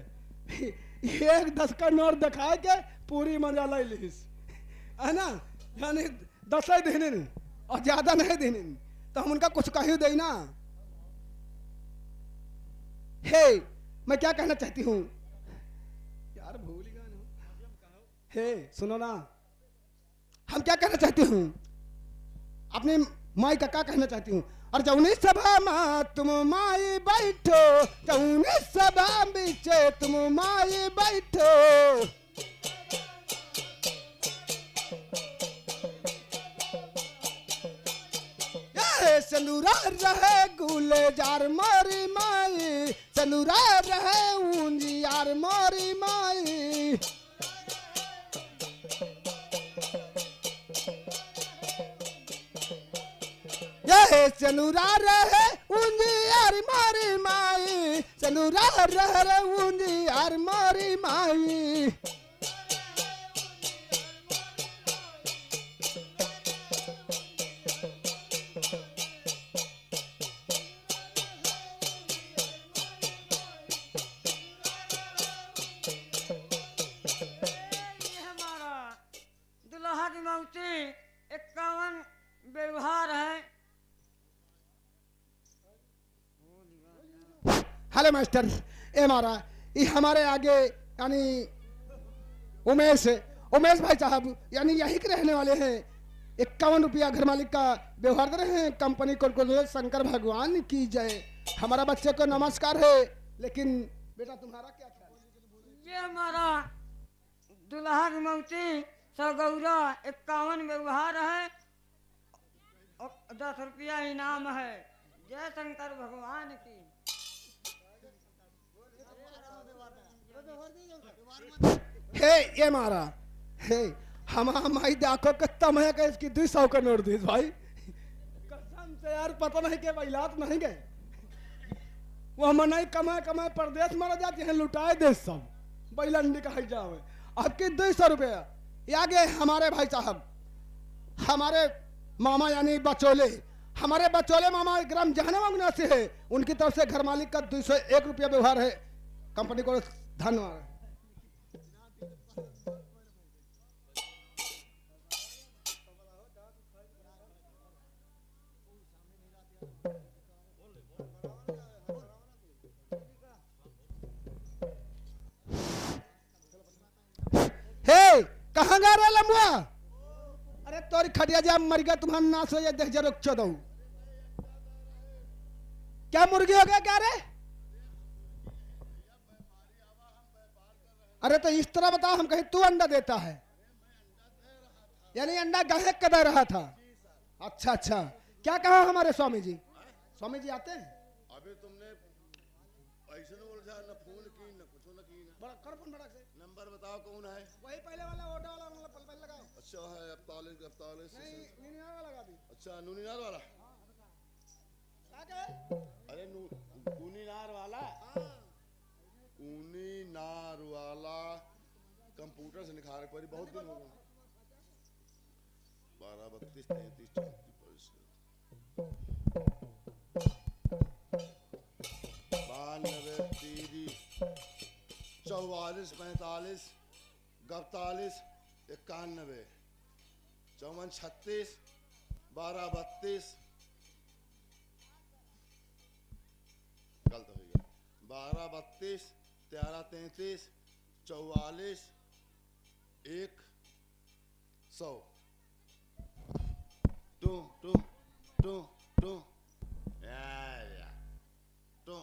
1-10 का नोट दिखा के पूरी मजा ले लीस, है ना। यानी 10 ही दिन और ज्यादा नहीं दिन, तो हम उनका कुछ कही दे ना। हे मैं क्या कहना चाहती हूँ यार, भूल गया ना। हे सुनो ना, हम क्या कहना चाहती हूँ, अपनी माई का क्या कहना चाहती हूँ। और जौनी सभा में तुम माई बैठो, जौनी सभा बीचे तुम माई बैठो, संदूरा रहे गुलजार मोरी माई, संदूरा रहे उंजियार मोरी माई। ये संदूरा रहे उंजियार मोरी माई, संदूरा रहे उंजियार मोरी माई। ये हमारा दुल्हा की मौती 51 व्यवहार है। हेलो मास्टर, ये हमारा ये हमारे आगे यानी उमेश भाई साहब यानी यही के रहने वाले हैं। 51 रुपया घर मालिक का व्यवहार दे रहे हैं। कंपनी को शंकर भगवान की जय। हमारा बच्चे को नमस्कार है, लेकिन बेटा तुम्हारा क्या ख्याल है? ये हमारा दुल्हा की मौती सगौरा 51 व्यवहार है और 10 रुपया इनाम है। जय शंकर भगवान की। हे ये मारा हे हमारी देखो कितना मैं का इसकी 200 का नोट दी भाई। कसम से यार पता नहीं के बैलात नहीं गए, वो हम नहीं कमाए कमाए परदेश मारा जाते हैं, लुटाए देश सब बैलंडी का है जावे। आपके 200 रुपया ये आगे हमारे भाई साहब, हमारे मामा यानी बचोले, हमारे बचोले मामा ग्राम जहानाबाद से है, उनकी तरफ से घर मालिक का 201 रुपया व्यवहार है। कंपनी को धन्यवाद। हे कहाँ गा रहा लम्बुआ? अरे तोरी खटिया जा मर गया, तुम्हारा नाश हो जाए 1014। क्या मुर्गी हो गया क्या रे? अरे तो इस तरह बताओ, हम कहीं तू अंडा देता है यानी अंडा गाहक का दे रहा था। अच्छा अच्छा, क्या कहा हमारे स्वामी जी? स्वामी जी आते हैं? अबे तुमने ऐसे न बोल जा, न फोन की न कुछ न की न। बड़ा कर फोन बड़ा से। नंबर बताओ कौन है? वही पहले वाला ऑर्डर वाला पल लगाओ। अच्छा है 48 नहीं नीनिया वाला लगा दी। अच्छा नूनीनार वाला। क्या कहे? अरे नूनीनार वाला, ऊनीनार वाला कंप्यूटर से निखार पर बहुत दिन हो गए। 12 32 33 34 92 30 44 45 41 91 54 36 12 32 गलत हो गया। 12 32 13 33 44 100 टू टू टू टू या two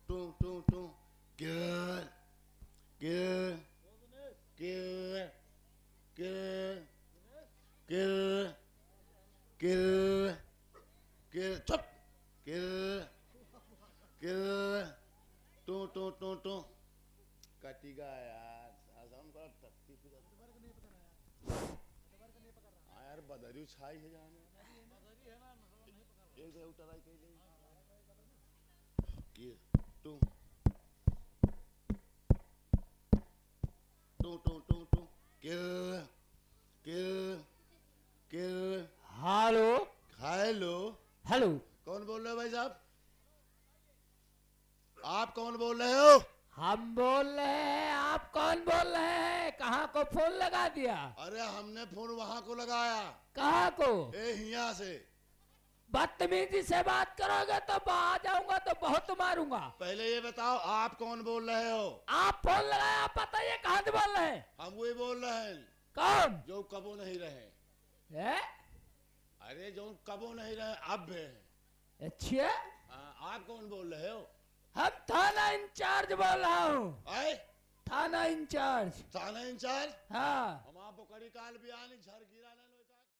two two two good good good good good good good chop good good टू कटिगा यार आसाम का टट्टी फिर यार बदरियो छाई है जाने एक दे उतराई के ले के टू के हेलो हेलो हेलो, कौन बोल रहे हो भाई साहब? आप कौन बोल रहे हो? हम बोल रहे हैं, आप कौन बोल रहे हैं? कहाँ को फोन लगा दिया? अरे हमने फोन वहां को लगाया, कहाँ को? यहाँ से। बदतमीजी से बात करोगे तो आ जाऊंगा तो बहुत मारूंगा। पहले ये बताओ आप कौन बोल रहे हो? आप फोन लगाया, आप बताइए कहाँ से बोल रहे हैं? हम वही बोल रहे हैं कौन जो कबो नहीं रहे। है? अरे जो कबो नहीं रहे अब है। अच्छा, आप कौन बोल रहे हो? हम थाना इंचार्ज बोल रहा हूँ। आए थाना इंचार्ज। थाना इंचार्ज? हाँ, हम आपको कड़ी काल भी आने झर गिरा